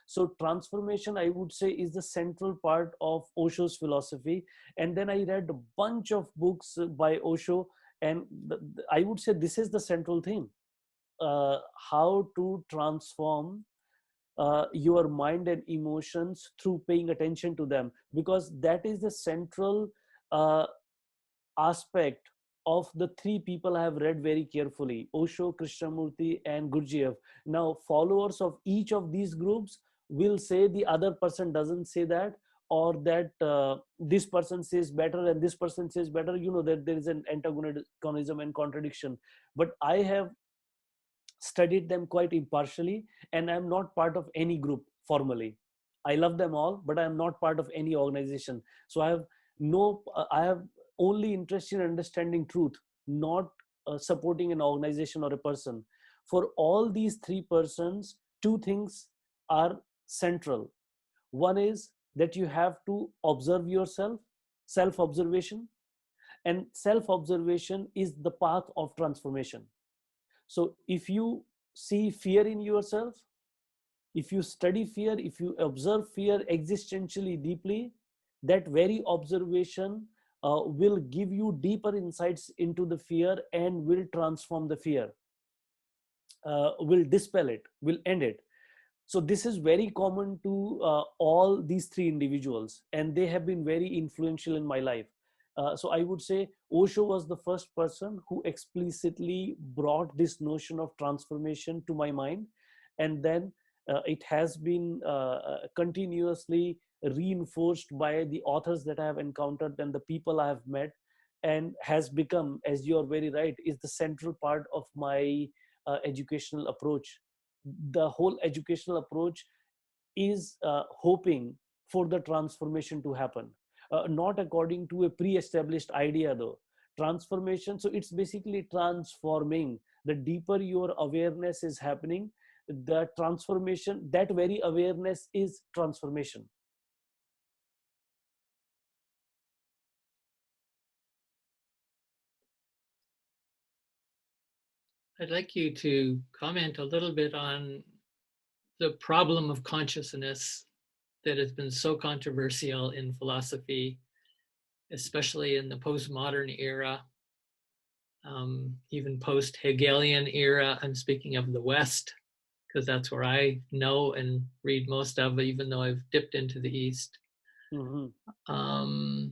So transformation, I would say, is the central part of Osho's philosophy. And then I read a bunch of books by Osho, and I would say this is the central theme: how to transform your mind and emotions through paying attention to them, because that is the central uh, aspect of the three people I have read very carefully: Osho, Krishnamurti, and Gurdjieff. Now, followers of each of these groups will say the other person doesn't say that, or that this person says better and this person says better. You know that there is an antagonism and contradiction. But I have studied them quite impartially, and I'm not part of any group formally. I love them all, but I'm not part of any organization. So I have only interest in understanding truth, not supporting an organization or a person. For all these three persons, two things are central. One is that you have to observe yourself, self-observation, and self-observation is the path of transformation. So if you see fear in yourself, if you study fear, if you observe fear existentially deeply, that very observation will give you deeper insights into the fear and will transform the fear, will dispel it, will end it. So this is very common to all these three individuals, and they have been very influential in my life. So I would say Osho was the first person who explicitly brought this notion of transformation to my mind, and then it has been continuously reinforced by the authors that I have encountered and the people I have met, and has become, as you are very right, is the central part of my educational approach. The whole educational approach is hoping for the transformation to happen, not according to a pre-established idea though. Transformation, so it's basically transforming. The deeper your awareness is happening, the transformation, that very awareness is transformation.
I'd like you to comment a little bit on the problem of consciousness that has been so controversial in philosophy, especially in the postmodern era, even post-Hegelian era. I'm speaking of the West, because that's where I know and read most of, even though I've dipped into the East.
Mm-hmm.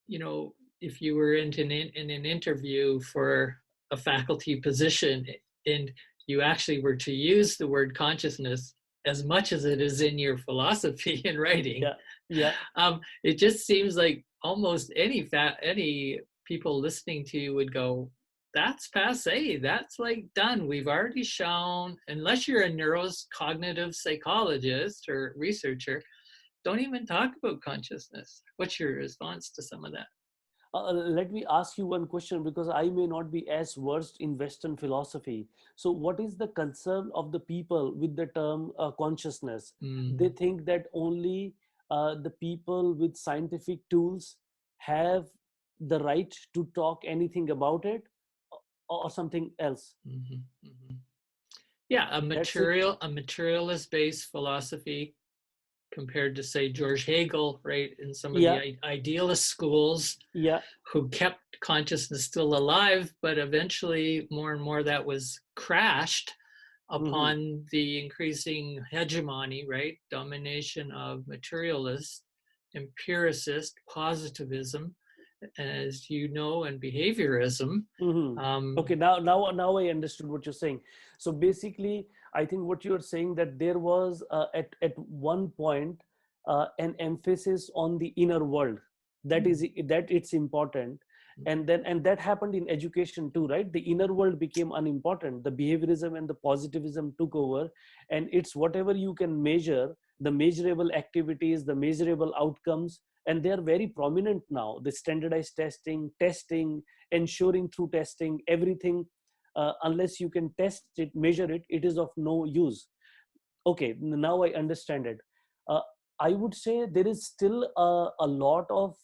You know, if you were in an interview for a faculty position and you actually were to
Yeah,
use the word consciousness as much as it is in your philosophy and writing,
yeah.
it just seems like almost any people listening to you would go, that's passe, that's like done, we've already shown. Unless you're a neurocognitive psychologist or researcher, don't even talk about consciousness. What's your response to some of that?
Let me ask you one question, because I may not be as versed in Western philosophy. So, what is the concern of the people with the term consciousness? They
Mm.
think that only the people with scientific tools have the right to talk anything about it, or something else.
Mm-hmm. Mm-hmm. Yeah,
That's it.
a materialist based philosophy compared to, say, George Hegel, right, in some of
Yeah,
the idealist schools
yeah.
who kept consciousness still alive, but eventually more and more that was crashed
Hmm.
upon the increasing hegemony, right, domination of materialist, empiricist, positivism, as you know, and behaviorism.
Hmm.
Um,
Okay, now I understood what you're saying. So basically, I think what you're saying, that there was at one point an emphasis on the inner world, that is that it's important, and that happened in education too, right? The inner world became unimportant. The behaviorism and the positivism took over, and it's whatever you can measure, the measurable activities, the measurable outcomes, and they are very prominent now. The standardized testing, ensuring through testing everything, unless you can test it, measure it, it is of no use. Okay, now I understand it. uh, I would say there is still a lot of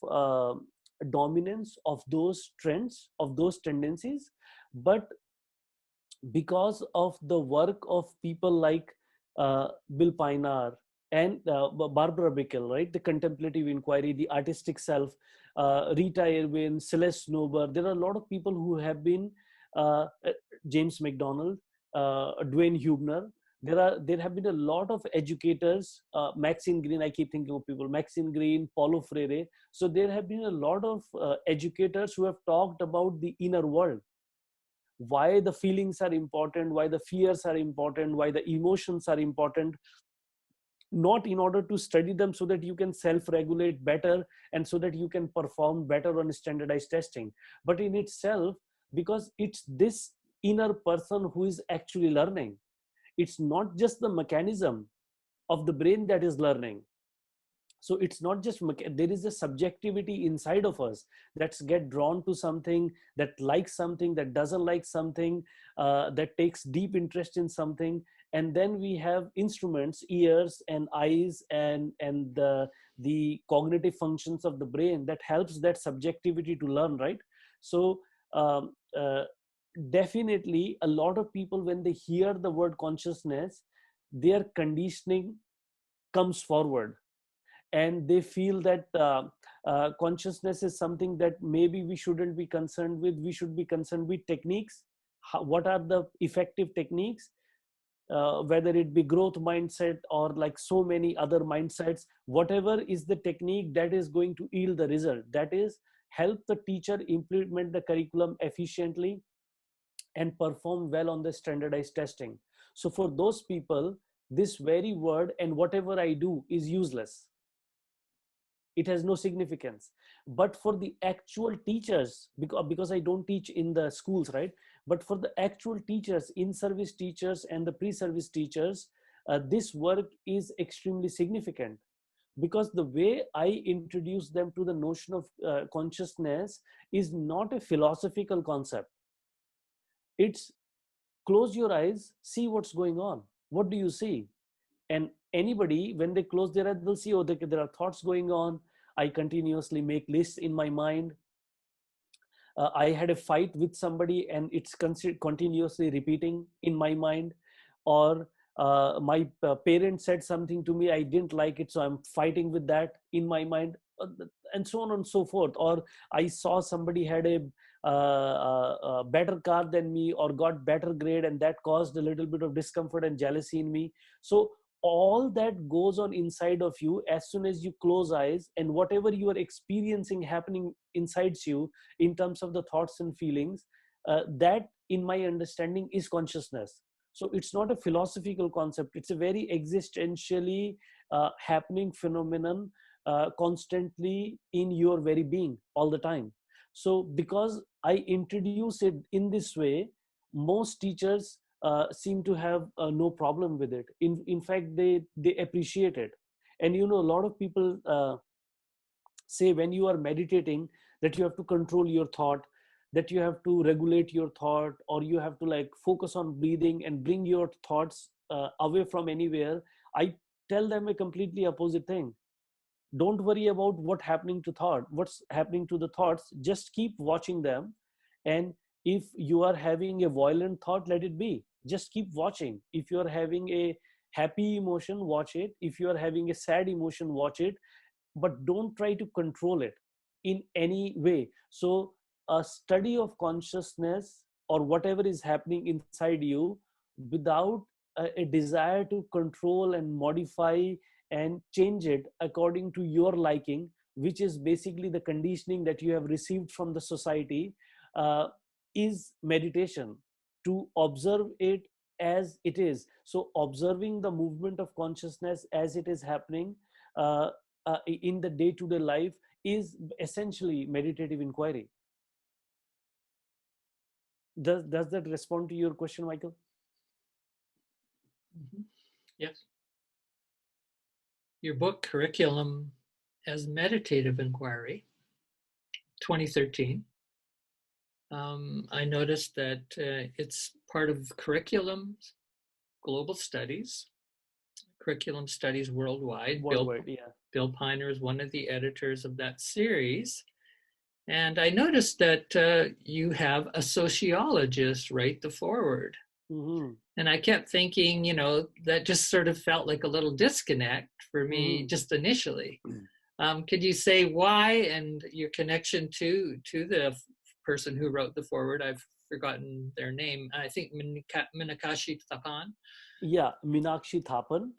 dominance of those trends, of those tendencies, but because of the work of people like Bill Pinar and Barbara Bickel, right? The contemplative inquiry, the artistic self, Rita Irwin, Celeste Nober. There are a lot of people who have been James McDonald, Dwayne Hubner. There have been a lot of educators, Maxine Green. I keep thinking of people, Maxine Green, Paulo Freire. So there have been a lot of educators who have talked about the inner world, why the feelings are important, why the fears are important, why the emotions are important, not in order to study them so that you can self-regulate better and so that you can perform better on standardized testing, but in itself, because it's this inner person who is actually learning. It's not just the mechanism of the brain that is learning. So it's not just there is a subjectivity inside of us that's get drawn to something, that likes something, that doesn't like something, that takes deep interest in something, and then we have instruments, ears and eyes, and the cognitive functions of the brain that helps that subjectivity to learn, right? So um, uh, definitely a lot of people, when they hear the word consciousness, their conditioning comes forward, and they feel that consciousness is something that maybe we shouldn't be concerned with. We should be concerned with techniques. What are the effective techniques, whether it be growth mindset or like so many other mindsets, whatever is the technique that is going to yield the result, that is help the teacher implement the curriculum efficiently and perform well on the standardized testing. So for those people, this very word and whatever I do is useless. It has no significance. But for the actual teachers, because I don't teach in the schools, right? But for the actual teachers, in service teachers and the pre-service teachers, this work is extremely significant, because the way I introduce them to the notion of consciousness is not a philosophical concept. It's close your eyes, see what's going on. What do you see? And anybody, when they close their eyes, they'll see, oh, there are thoughts going on. I continuously make lists in my mind. I had a fight with somebody and it's continuously repeating in my mind. Or my parent said something to me, I didn't like it, so I'm fighting with that in my mind, and so on and so forth. Or I saw somebody had a better car than me or got better grade, and that caused a little bit of discomfort and jealousy in me. So all that goes on inside of you as soon as you close eyes, and whatever you are experiencing happening inside you in terms of the thoughts and feelings, that in my understanding is consciousness. So it's not a philosophical concept, it's a very existentially happening phenomenon, constantly in your very being all the time. So because I introduce it in this way, most teachers seem to have no problem with it. In fact, they appreciate it. And you know, a lot of people say when you are meditating that you have to control your thought, that you have to regulate your thought, or you have to like focus on breathing and bring your thoughts away from anywhere. I tell them a completely opposite thing. Don't worry about what's happening to the thoughts, just keep watching them. And if you are having a violent thought, let it be, just keep watching. If you are having a happy emotion, watch it. If you are having a sad emotion, watch it, but don't try to control it in any way. So a study of consciousness or whatever is happening inside you, without a desire to control and modify and change it according to your liking, which is basically the conditioning that you have received from the society, uh, is meditation. To observe it as it is. So observing the movement of consciousness as it is happening in the day-to-day life is essentially meditative inquiry. Does that respond to your question, Michael?
Mm-hmm. Yes. Your book, Curriculum as Meditative Inquiry, 2013. I noticed that it's part of Curriculum Global Studies, Curriculum Studies Worldwide.
Worldwide, yeah.
Bill Piner is one of the editors of that series. And I noticed that you have a sociologist write the foreword.
Mm-hmm.
And I kept thinking, you know, that just sort of felt like a little disconnect for me,
Mm-hmm.
just initially. Could you say why and your connection to the person who wrote the foreword? I've forgotten their name. I think Minakashi Tapan.
Yeah, Meenakshi Thapan.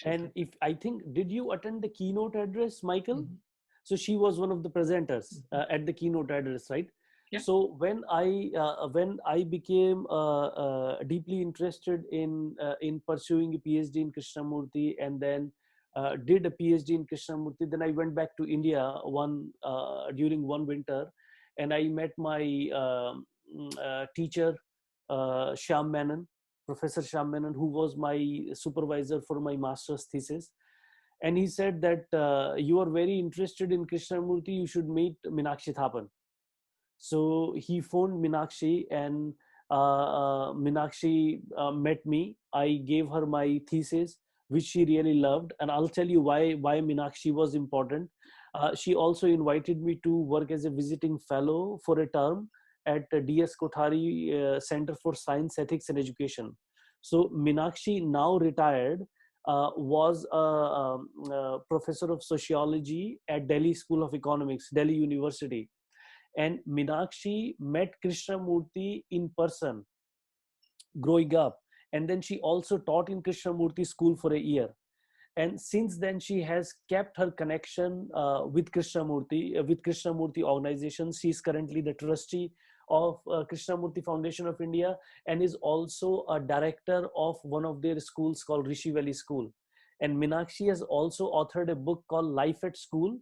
And if I think, did you attend the keynote address, Michael?
Mm-hmm.
So she was one of the presenters at the keynote address, right?
Yeah.
So when I became deeply interested in pursuing a PhD in Krishnamurti, and then did a PhD in Krishnamurti, then I went back to India during one winter, and I met my teacher, Shyam Menon, Professor Shyam Menon, who was my supervisor for my master's thesis. And he said that you are very interested in Krishnamurti, you should meet Meenakshi Thapan. So he phoned Meenakshi, and Minakshi met me. I gave her my thesis, which she really loved, and I'll tell you why Minakshi was important. She also invited me to work as a visiting fellow for a term at DS Kothari Center for Science, Ethics, and Education. So Minakshi, now retired, was a professor of sociology at Delhi School of Economics, Delhi University. And Minakshi met Krishnamurti in person growing up. And then she also taught in Krishnamurti school for a year. And since then, she has kept her connection with Krishnamurti organizations. She is currently the trustee of Krishnamurti Foundation of India, and is also a director of one of their schools called Rishi Valley School. And Minakshi has also authored a book called Life at School,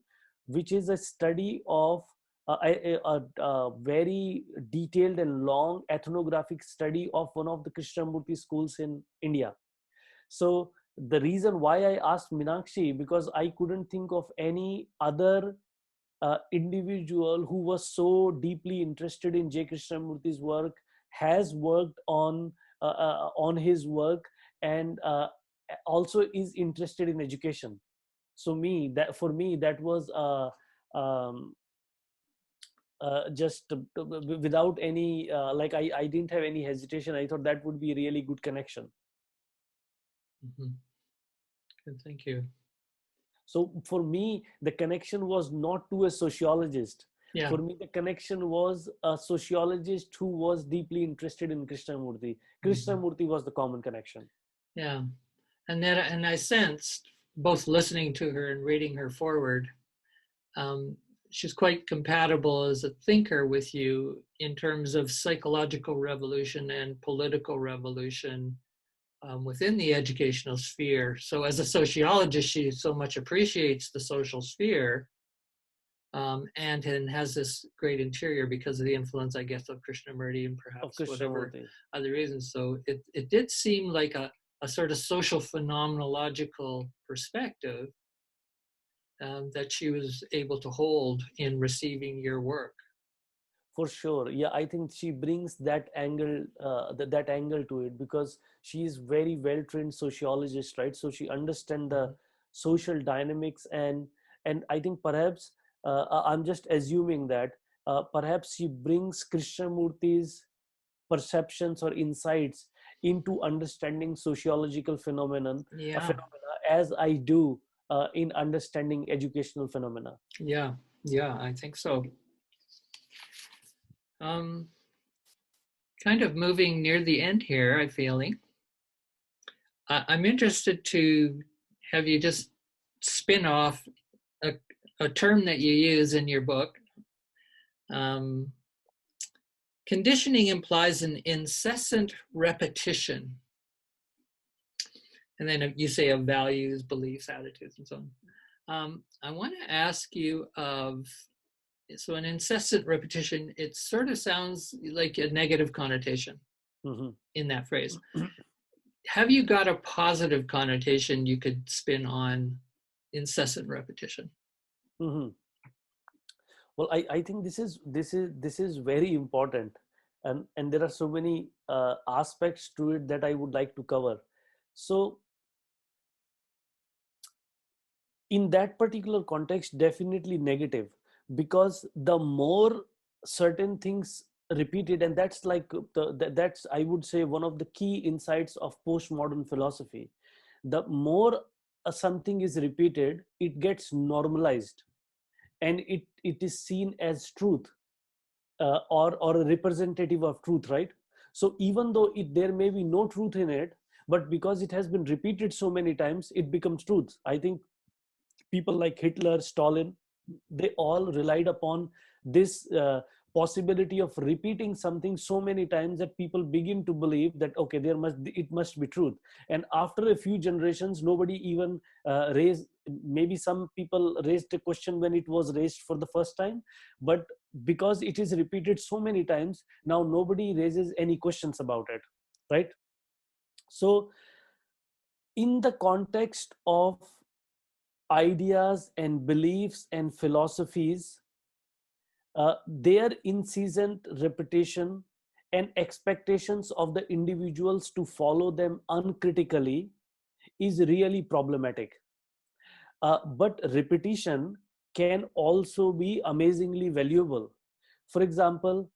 which is a study of a very detailed and long ethnographic study of one of the Krishnamurti schools in India. So the reason why I asked Minakshi, because I couldn't think of any other individual who was so deeply interested in J. Krishnamurti's work, has worked on his work, and also is interested in education. So for me that was um, just without any like I didn't have any hesitation. I thought that would be a really good connection.
Mm-hmm. Good, thank you.
So for me, the connection was not to a sociologist.
Yeah.
For me, the connection was a sociologist who was deeply interested in Krishnamurti. Krishnamurti was the common connection.
Yeah. And I sensed, both listening to her and reading her forward, she's quite compatible as a thinker with you in terms of psychological revolution and political revolution within the educational sphere. So as a sociologist, she so much appreciates the social sphere, and has this great interior because of the influence, I guess, of Krishnamurti and perhaps whatever other reasons. So it did seem like a sort of social phenomenological perspective that she was able to hold in receiving your work.
For sure. Yeah, I think she brings that angle, that angle to it, because she is very well trained sociologist, right? So she understands the social dynamics, and I think perhaps I'm just assuming that perhaps she brings Krishnamurti's perceptions or insights into understanding sociological phenomena, as I do in understanding educational phenomena.
Yeah, I think so. Kind of moving near the end here, I'm feeling. I'm interested to have you just spin off a term that you use in your book. Conditioning implies an incessant repetition. And then you say of values, beliefs, attitudes, and so on. I want to ask you so an incessant repetition, it sort of sounds like a negative connotation in that phrase. Have you got a positive connotation you could spin on incessant repetition?
Well, I think this is very important, and there are so many aspects to it that I would like to cover. So in that particular context, definitely negative, because the more certain things repeated, and that's like that's, I would say, one of the key insights of postmodern philosophy. The more something is repeated, it gets normalized, and it is seen as truth, or a representative of truth, right? So even though there may be no truth in it, but because it has been repeated so many times, it becomes truth. I think people like Hitler, Stalin, they all relied upon this possibility of repeating something so many times that people begin to believe that, okay, it must be truth. And after a few generations, nobody even raised, maybe some people raised a question when it was raised for the first time, but because it is repeated so many times, now nobody raises any questions about it, right? So in the context of ideas and beliefs and philosophies, their incessant repetition and expectations of the individuals to follow them uncritically is really problematic. But repetition can also be amazingly valuable. For example,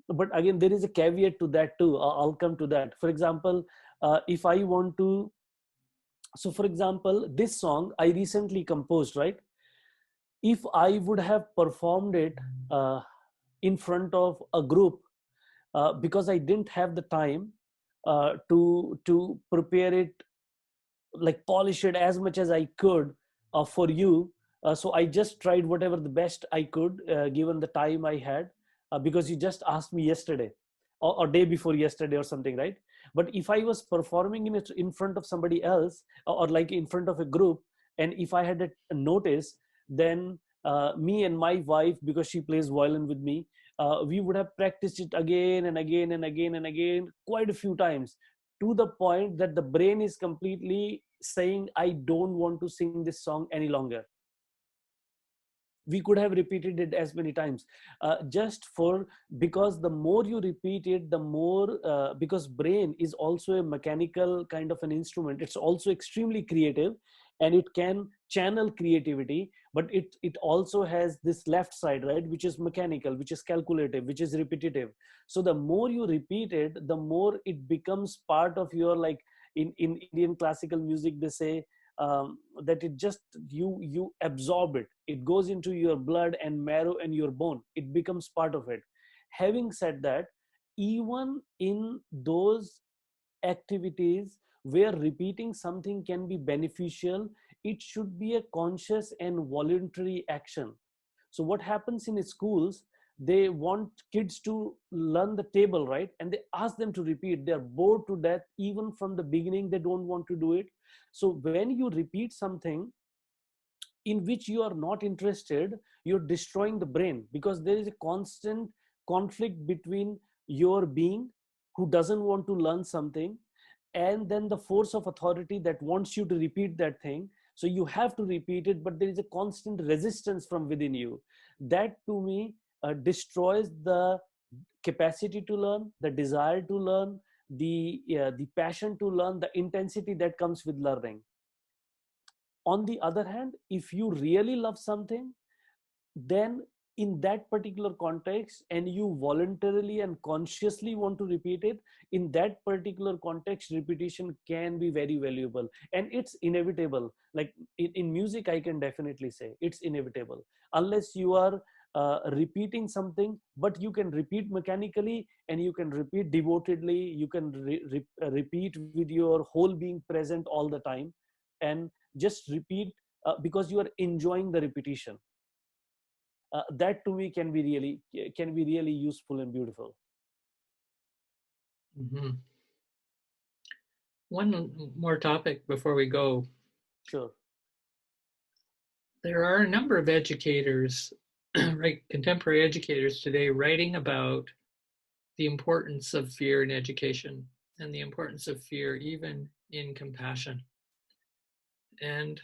but again, there is a caveat to that too. I'll come to that. For example, if I want to, so for example, this song I recently composed, right? If I would have performed it in front of a group, because I didn't have the time to prepare it, like polish it as much as I could for you. So I just tried whatever the best I could, given the time I had, because you just asked me yesterday or day before yesterday or something, right? But if I was performing in it in front of somebody else, or like in front of a group, and if I had a notice, then me and my wife, because she plays violin with me, we would have practiced it again and again and again and again quite a few times, to the point that the brain is completely saying, I don't want to sing this song any longer. We could have repeated it as many times, just for, because the more you repeat it, the more, because brain is also a mechanical kind of an instrument. It's also extremely creative, and it can channel creativity, but it also has this left side, right, which is mechanical, which is calculative, which is repetitive. So the more you repeat it, the more it becomes part of your, like, in Indian classical music they say, that it just, you absorb it, it goes into your blood and marrow and your bone, it becomes part of it. Having said that, even in those activities where repeating something can be beneficial, it should be a conscious and voluntary action. So what happens in schools, they want kids to learn the table, right, and they ask them to repeat. They're bored to death, even from the beginning they don't want to do it. So when you repeat something in which you are not interested, you're destroying the brain, because there is a constant conflict between your being, who doesn't want to learn something, and then the force of authority that wants you to repeat that thing. So you have to repeat it, but there is a constant resistance from within you. That, to me, destroys the capacity to learn, the desire to learn, the passion to learn, the intensity that comes with learning. On the other hand, if you really love something, then in that particular context, and you voluntarily and consciously want to repeat it, in that particular context, repetition can be very valuable, and it's inevitable. Like in music, I can definitely say it's inevitable, unless you are repeating something, but you can repeat mechanically, and you can repeat devotedly, you can repeat with your whole being present all the time, and just repeat because you are enjoying the repetition. That, to me, can be really useful and beautiful.
Mm-hmm. One more topic before we go.
Sure.
There are a number of educators, right, contemporary educators today, writing about the importance of fear in education and the importance of fear even in compassion. And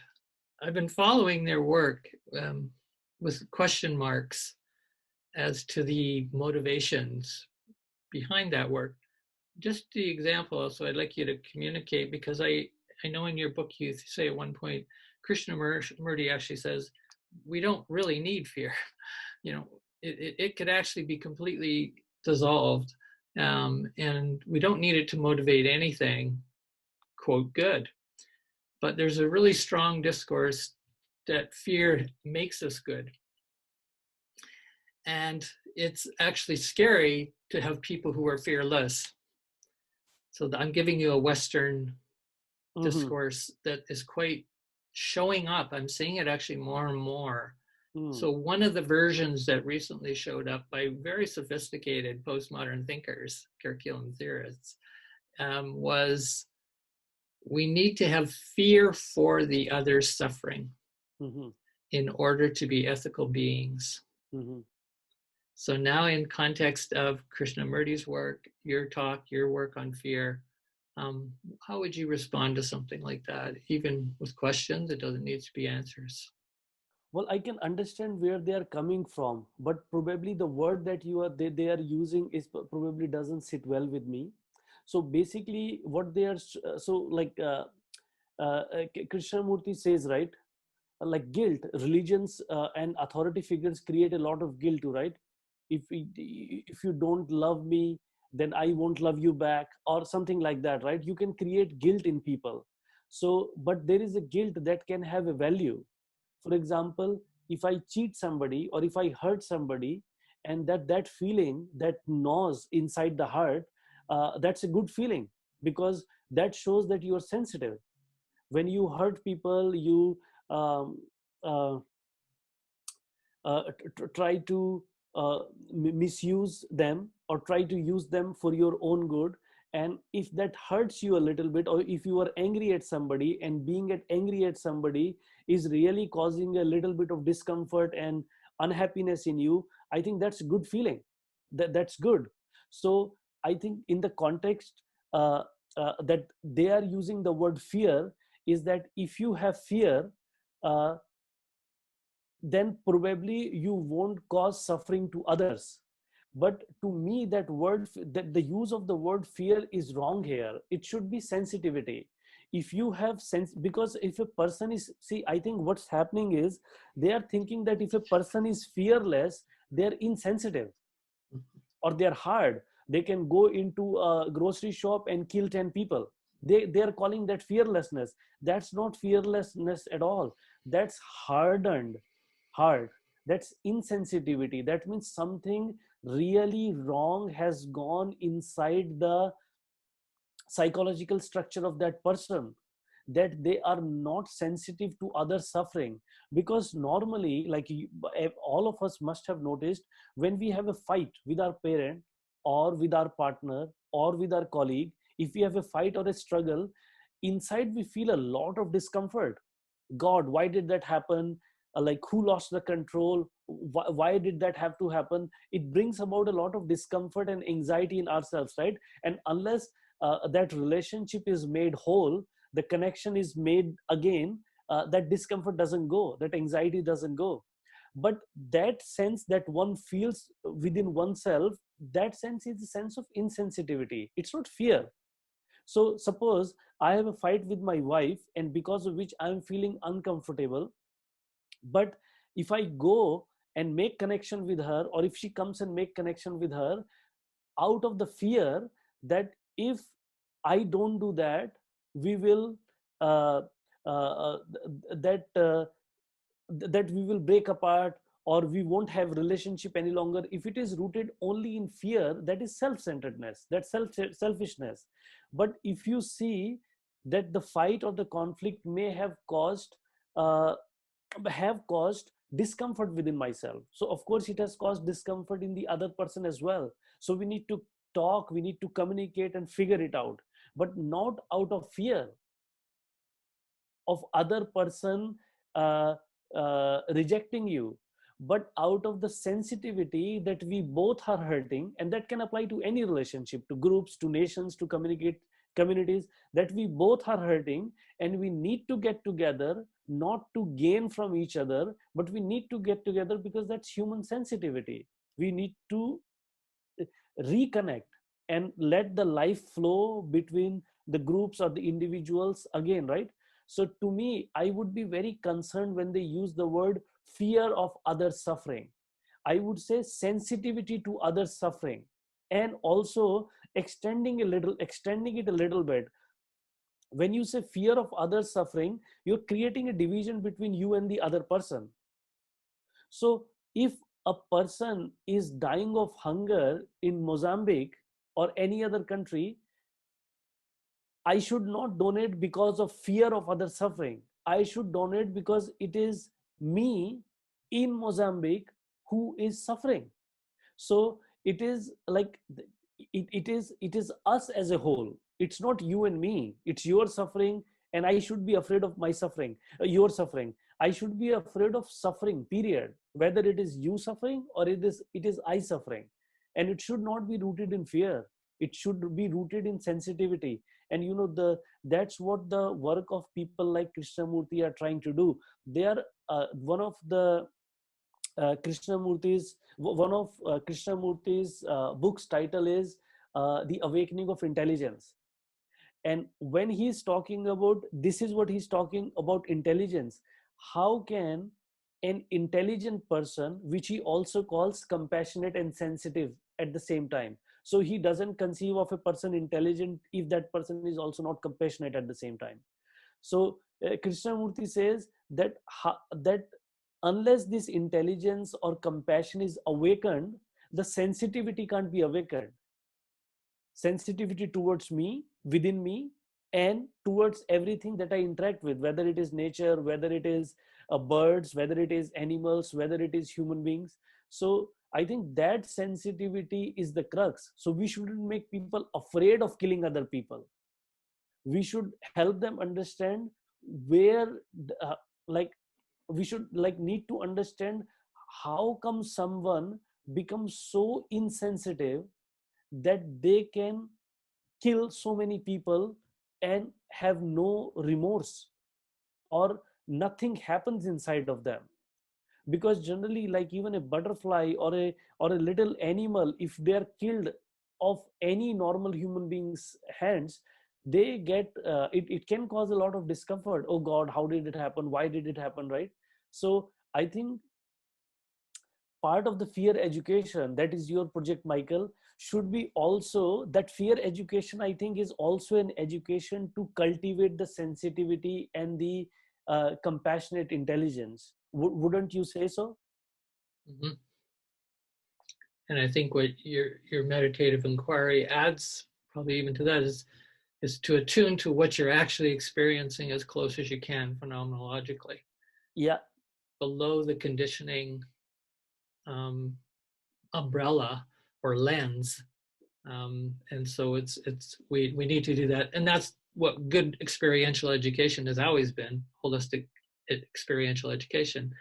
I've been following their work with question marks as to the motivations behind that work. Just the example, so I'd like you to communicate, because I know in your book you say at one point, Krishnamurti actually says, we don't really need fear. You know, it could actually be completely dissolved, and we don't need it to motivate anything, quote, good. But there's a really strong discourse that fear makes us good. And it's actually scary to have people who are fearless. So I'm giving you a Western discourse that is quite showing up. I'm seeing it actually more and more. So one of the versions that recently showed up by very sophisticated postmodern thinkers, curriculum theorists, was we need to have fear for the other's suffering in order to be ethical beings. So now, in context of Krishnamurti's work, your talk, your work on fear, how would you respond to something like that? Even with questions, it doesn't need to be answers.
Well, I can understand where they are coming from, but probably the word that they are using is probably doesn't sit well with me. So basically, what they are so like Krishnamurti says, right? Like guilt, religions and authority figures create a lot of guilt too, right? If you don't love me, then I won't love you back, or something like that, right? You can create guilt in people. So, but there is a guilt that can have a value. For example, if I cheat somebody or if I hurt somebody, and that feeling that gnaws inside the heart, that's a good feeling, because that shows that you are sensitive. When you hurt people, you um, uh, try to misuse them or try to use them for your own good. And if that hurts you a little bit, or if you are angry at somebody, and being angry at somebody is really causing a little bit of discomfort and unhappiness in you, I think that's a good feeling. That's good. So I think in the context that they are using the word fear, is that if you have fear, uh, then probably you won't cause suffering to others. But to me, that the use of the word fear is wrong here. It should be sensitivity. If you have sense, because if a person is, see, I think what's happening is they are thinking that if a person is fearless, they're insensitive or they're hard. They can go into a grocery shop and kill 10 people. They are calling that fearlessness. That's not fearlessness at all. That's hardened heart. That's insensitivity. That means something really wrong has gone inside the psychological structure of that person, that they are not sensitive to other suffering. Because normally, like all of us must have noticed, when we have a fight with our parent or with our partner or with our colleague, if we have a fight or a struggle, inside we feel a lot of discomfort. God, why did that happen? Like, who lost the control? Why did that have to happen? It brings about a lot of discomfort and anxiety in ourselves, right? And unless that relationship is made whole, the connection is made again, that discomfort doesn't go, that anxiety doesn't go. But that sense that one feels within oneself, that sense is a sense of insensitivity. It's not fear. So suppose I have a fight with my wife, and because of which I'm feeling uncomfortable. But if I go and make connection with her, or if she comes and make connection with her, out of the fear that if I don't do that, we will uh, uh, that that we will break apart, or we won't have relationship any longer. If it is rooted only in fear, that is self-centeredness, that's selfishness. But if you see that the fight or the conflict may uh, have caused discomfort within myself, so of course it has caused discomfort in the other person as well. So we need to talk, we need to communicate and figure it out, but not out of fear of other person rejecting you, but out of the sensitivity that we both are hurting. And that can apply to any relationship, to groups, to nations, to communities, that we both are hurting, and we need to get together, not to gain from each other, but we need to get together because that's human sensitivity. We need to reconnect and let the life flow between the groups or the individuals again, right? So to me, I would be very concerned when they use the word fear of others suffering. I would say sensitivity to others suffering. And also extending it a little bit. When you say fear of others suffering, you're creating a division between you and the other person. So if a person is dying of hunger in Mozambique or any other country, I should not donate because of fear of other suffering. I should donate because it is me in Mozambique who is suffering. So it is like it is us as a whole. It's not you and me. It's your suffering, and I should be afraid of my suffering, your suffering. I should be afraid of suffering, period, whether it is you suffering or it is I suffering. And it should not be rooted in fear. It should be rooted in sensitivity. And that's what the work of people like Krishnamurti are trying to do. They are one of the one of Krishnamurti's book's title is The Awakening of Intelligence. And when he's talking about, this is what he's talking about, intelligence. How can an intelligent person, which he also calls compassionate and sensitive at the same time, so he doesn't conceive of a person intelligent if that person is also not compassionate at the same time. So Krishnamurti says that that unless this intelligence or compassion is awakened, the sensitivity can't be awakened. Sensitivity towards me, within me, and towards everything that I interact with, whether it is nature, whether it is birds, whether it is animals, whether it is human beings. So I think that sensitivity is the crux. So we shouldn't make people afraid of killing other people. We should help them understand where like we should like need to understand how come someone becomes so insensitive that they can kill so many people and have no remorse, or nothing happens inside of them. Because generally, like even a butterfly or a little animal, if they are killed of any normal human being's hands, they get it can cause a lot of discomfort. Oh god, how did it happen, why did it happen, right? So I think part of the fear education, that is your project, Michael, should be also that fear education, I think, is also an education to cultivate the sensitivity and the compassionate intelligence. Wouldn't you say so?
Mm-hmm. And I think what your meditative inquiry adds probably even to that is to attune to what you're actually experiencing as close as you can phenomenologically,
Yeah.
below the conditioning umbrella or lens. And so we need to do that. And that's what good experiential education has always been. Holistic experiential education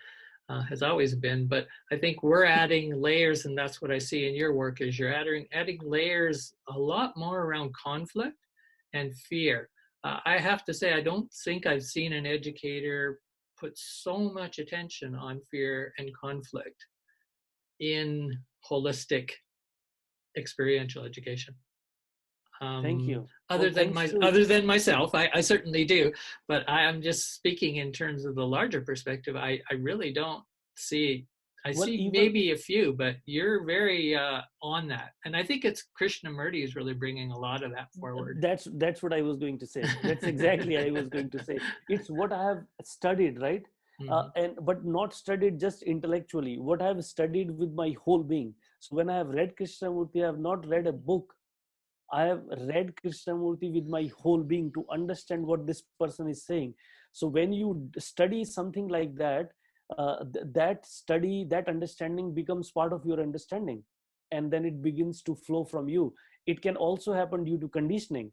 has always been. But I think we're adding layers, and that's what I see in your work, is you're adding layers a lot more around conflict and fear. I have to say, I don't think I've seen an educator put so much attention on fear and conflict in holistic experiential education.
Thank you.
Other
Well,
than
thanks to
other than myself, I certainly do, but I'm just speaking in terms of the larger perspective. I really don't see. I
well
see
even
maybe a few, but you're very on that, and I think it's Krishnamurti is really bringing a lot of that forward.
that's what I was going to say. That's exactly I was going to say. It's what I have studied, right?
Mm-hmm.
And but not studied just intellectually, what I have studied with my whole being. So when I have read Krishnamurti, I have not read a book. I have read Krishnamurti with my whole being to understand what this person is saying. So when you study something like that, that study, that understanding becomes part of your understanding, and then it begins to flow from you. It can also happen due to conditioning.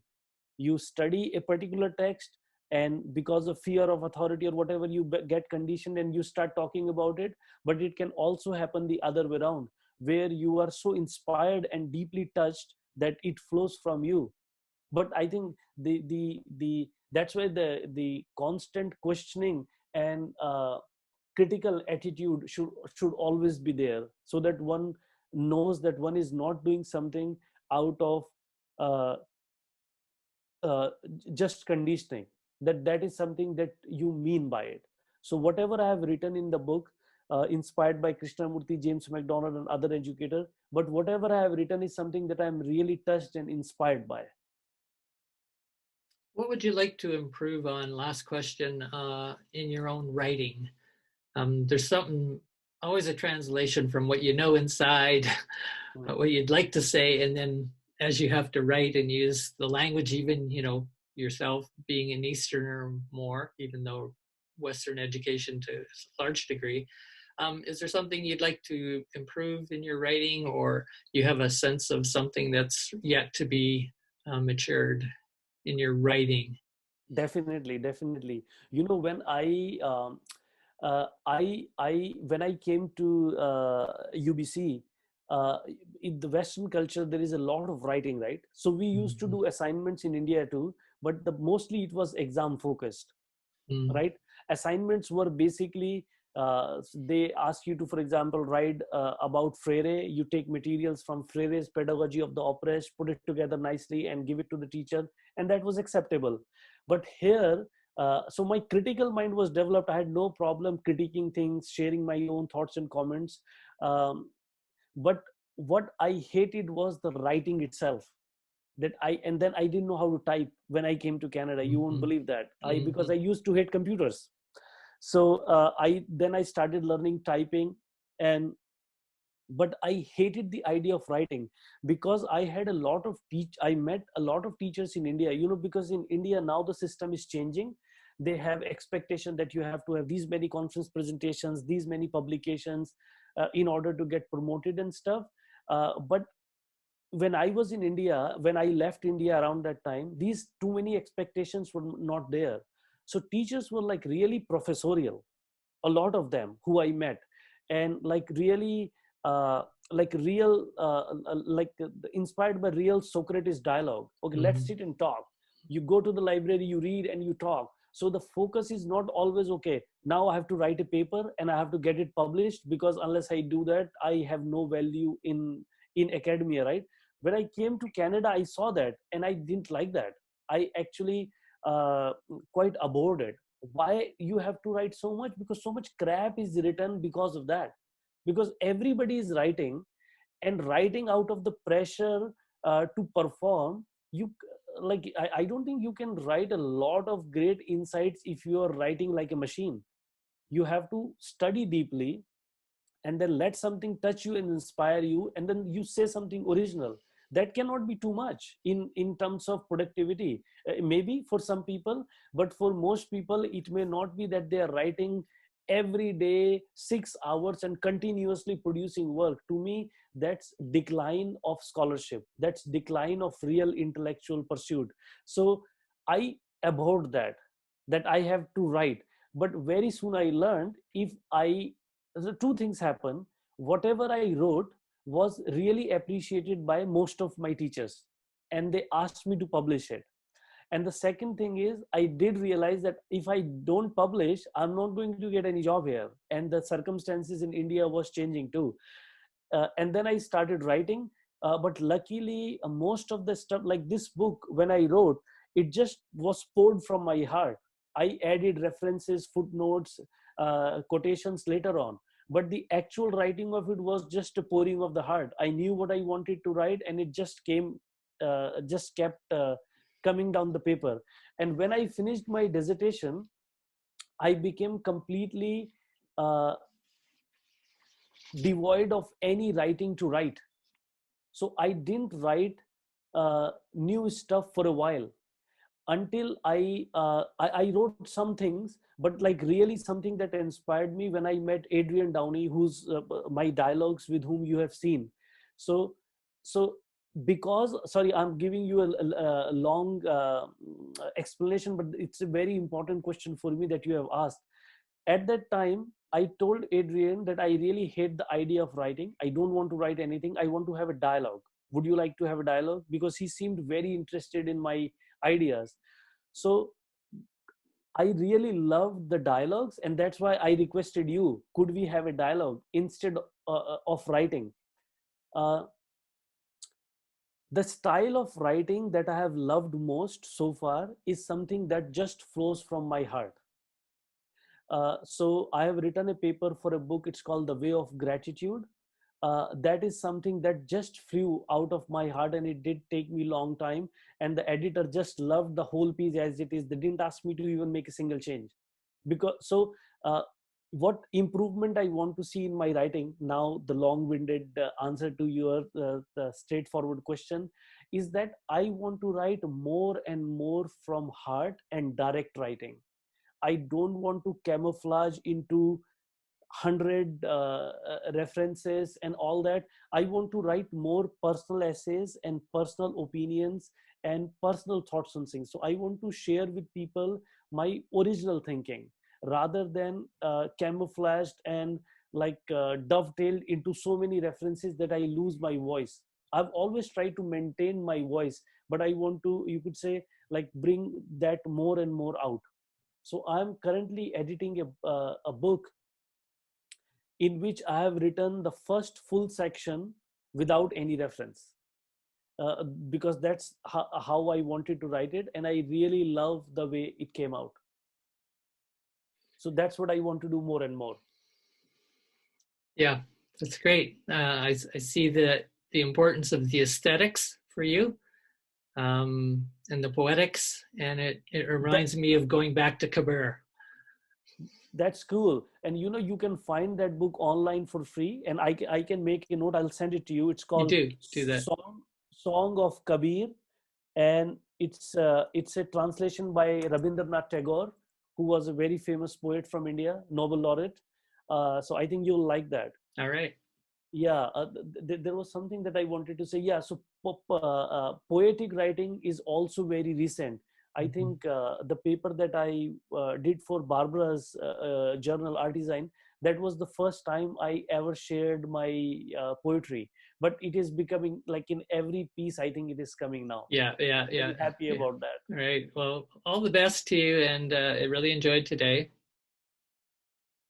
You study a particular text, and because of fear of authority or whatever, you get conditioned and you start talking about it. But it can also happen the other way around, where you are so inspired and deeply touched that it flows from you. But I think the that's why the constant questioning and critical attitude should always be there, so that one knows that one is not doing something out of uh, uh, just conditioning, that that is something that you mean by it. So whatever I have written in the book, inspired by Krishnamurti, James McDonald, and other educator, but whatever I have written is something that I'm really touched and inspired by.
What would you like to improve on? Last question, in your own writing. There's something, always a translation from what you know inside, what you'd like to say, and then as you have to write and use the language, even, yourself being an Easterner more, even though Western education to a large degree. Is there something you'd like to improve in your writing, or you have a sense of something that's yet to be matured in your writing?
Definitely, definitely. You know, when I when I came to UBC, in the Western culture, there is a lot of writing, right? So we used to
Mm-hmm.
do assignments in India too, but mostly it was exam focused,
Mm-hmm.
right? Assignments were basically They ask you to, for example, write about Freire. You take materials from Freire's Pedagogy of the Oppressed, put it together nicely, and give it to the teacher, and that was acceptable. But here, so my critical mind was developed. I had no problem critiquing things, sharing my own thoughts and comments. Um, but what I hated was the writing itself. That I and then I didn't know how to type when I came to Canada. You won't
Mhm.
believe that. Because
Mhm.
I used to hate computers. So I started learning typing, and but I hated the idea of writing, because I had a lot of I met a lot of teachers in India, because in India now the system is changing. They have expectation that you have to have these many conference presentations, these many publications, in order to get promoted and stuff. But when I was in India, when I left India around that time, these too many expectations were not there. So teachers were like really professorial, a lot of them who I met, and like really, like real, inspired by real Socrates dialogue. Okay, let's
Mhm.
sit and talk. You go to the library, you read, and you talk. So the focus is not always, okay, now I have to write a paper and I have to get it published, because unless I do that, I have no value in academia, right? When I came to Canada, I saw that, and I didn't like that. I actually quite abhorred it. Why you have to write so much? Because so much crap is written because of that. Because everybody is writing, and writing out of the pressure to perform. You like I don't think you can write a lot of great insights if you are writing like a machine. You have to study deeply, and then let something touch you and inspire you, and then you say something original. That cannot be too much in terms of productivity. Maybe for some people, but for most people it may not be that they are writing every day 6 hours and continuously producing work. To me, that's decline of scholarship, that's decline of real intellectual pursuit. So I abhorred that I have to write. But very soon I learned, if I the two things happen. Whatever I wrote was really appreciated by most of my teachers, and they asked me to publish it. And the second thing is, I did realize that if I don't publish, I'm not going to get any job here, and the circumstances in India was changing too. And then I started writing. But luckily, most of the stuff, like this book, when I wrote, it just was poured from my heart. I added references, footnotes, quotations later on. But the actual writing of it was just a pouring of the heart. I knew what I wanted to write, and it just just kept coming down the paper. And when I finished my dissertation, I became completely uh, devoid of any writing to write. So I didn't write new stuff for a while, until I wrote some things, but like really something that inspired me when I met Adrian Downey, who's my dialogues with whom you have seen. So so because, sorry, I'm giving you a long explanation, but it's a very important question for me that you have asked. At that time, I told Adrian that I really hate the idea of writing. I don't want to write anything. I want to have a dialogue. Would you like to have a dialogue? Because he seemed very interested in my ideas. So I really loved the dialogues, and that's why I requested you, could we have a dialogue instead of writing? uh, the style of writing that I have loved most so far is something that just flows from my heart. So I have written a paper for a book. It's called The Way of Gratitude. That is something that just flew out of my heart, and it did take me a long time. And the editor just loved the whole piece as it is. They didn't ask me to even make a single change. Because so, what improvement I want to see in my writing now, the long-winded answer to your the straightforward question is that I want to write more and more from heart and direct writing. I don't want to camouflage into 100 references and all that. I want to write more personal essays and personal opinions and personal thoughts on things. So I want to share with people my original thinking, rather than camouflaged and like dovetailed into so many references that I lose my voice. I've always tried to maintain my voice, but I want to, you could say, like bring that more and more out. So I'm currently editing a book in which I have written the first full section without any reference, because that's how I wanted to write it, and I really love the way it came out. So that's what I want to do more and more.
Yeah, that's great. I see the importance of the aesthetics for you, and the poetics, and it
That,
reminds me of going back to Kabir.
that's cool. And you can find that book online for free, and I can make a note, I'll send it to you. It's
You
called
do that.
Song of Kabir, and it's a translation by Rabindranath Tagore, who was a very famous poet from India, Nobel laureate. So I think you'll like that.
All right.
Yeah, there was something that I wanted to say. Yeah, so poetic writing is also very recent. I think the paper that I did for Barbara's journal Artisan, that was the first time I ever shared my poetry. But it is becoming like in every piece. I think it is coming now.
Yeah, yeah,
I'm
yeah,
very happy
yeah.
about that.
All right. Well, all the best to you, and I really enjoyed today.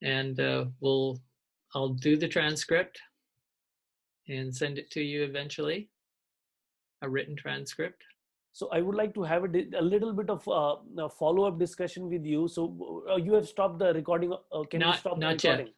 And I'll do the transcript and send it to you eventually, a written transcript.
So I would like to have a little bit of a follow-up discussion with you. So you have stopped the recording. Can we stop the
Not yet.
recording?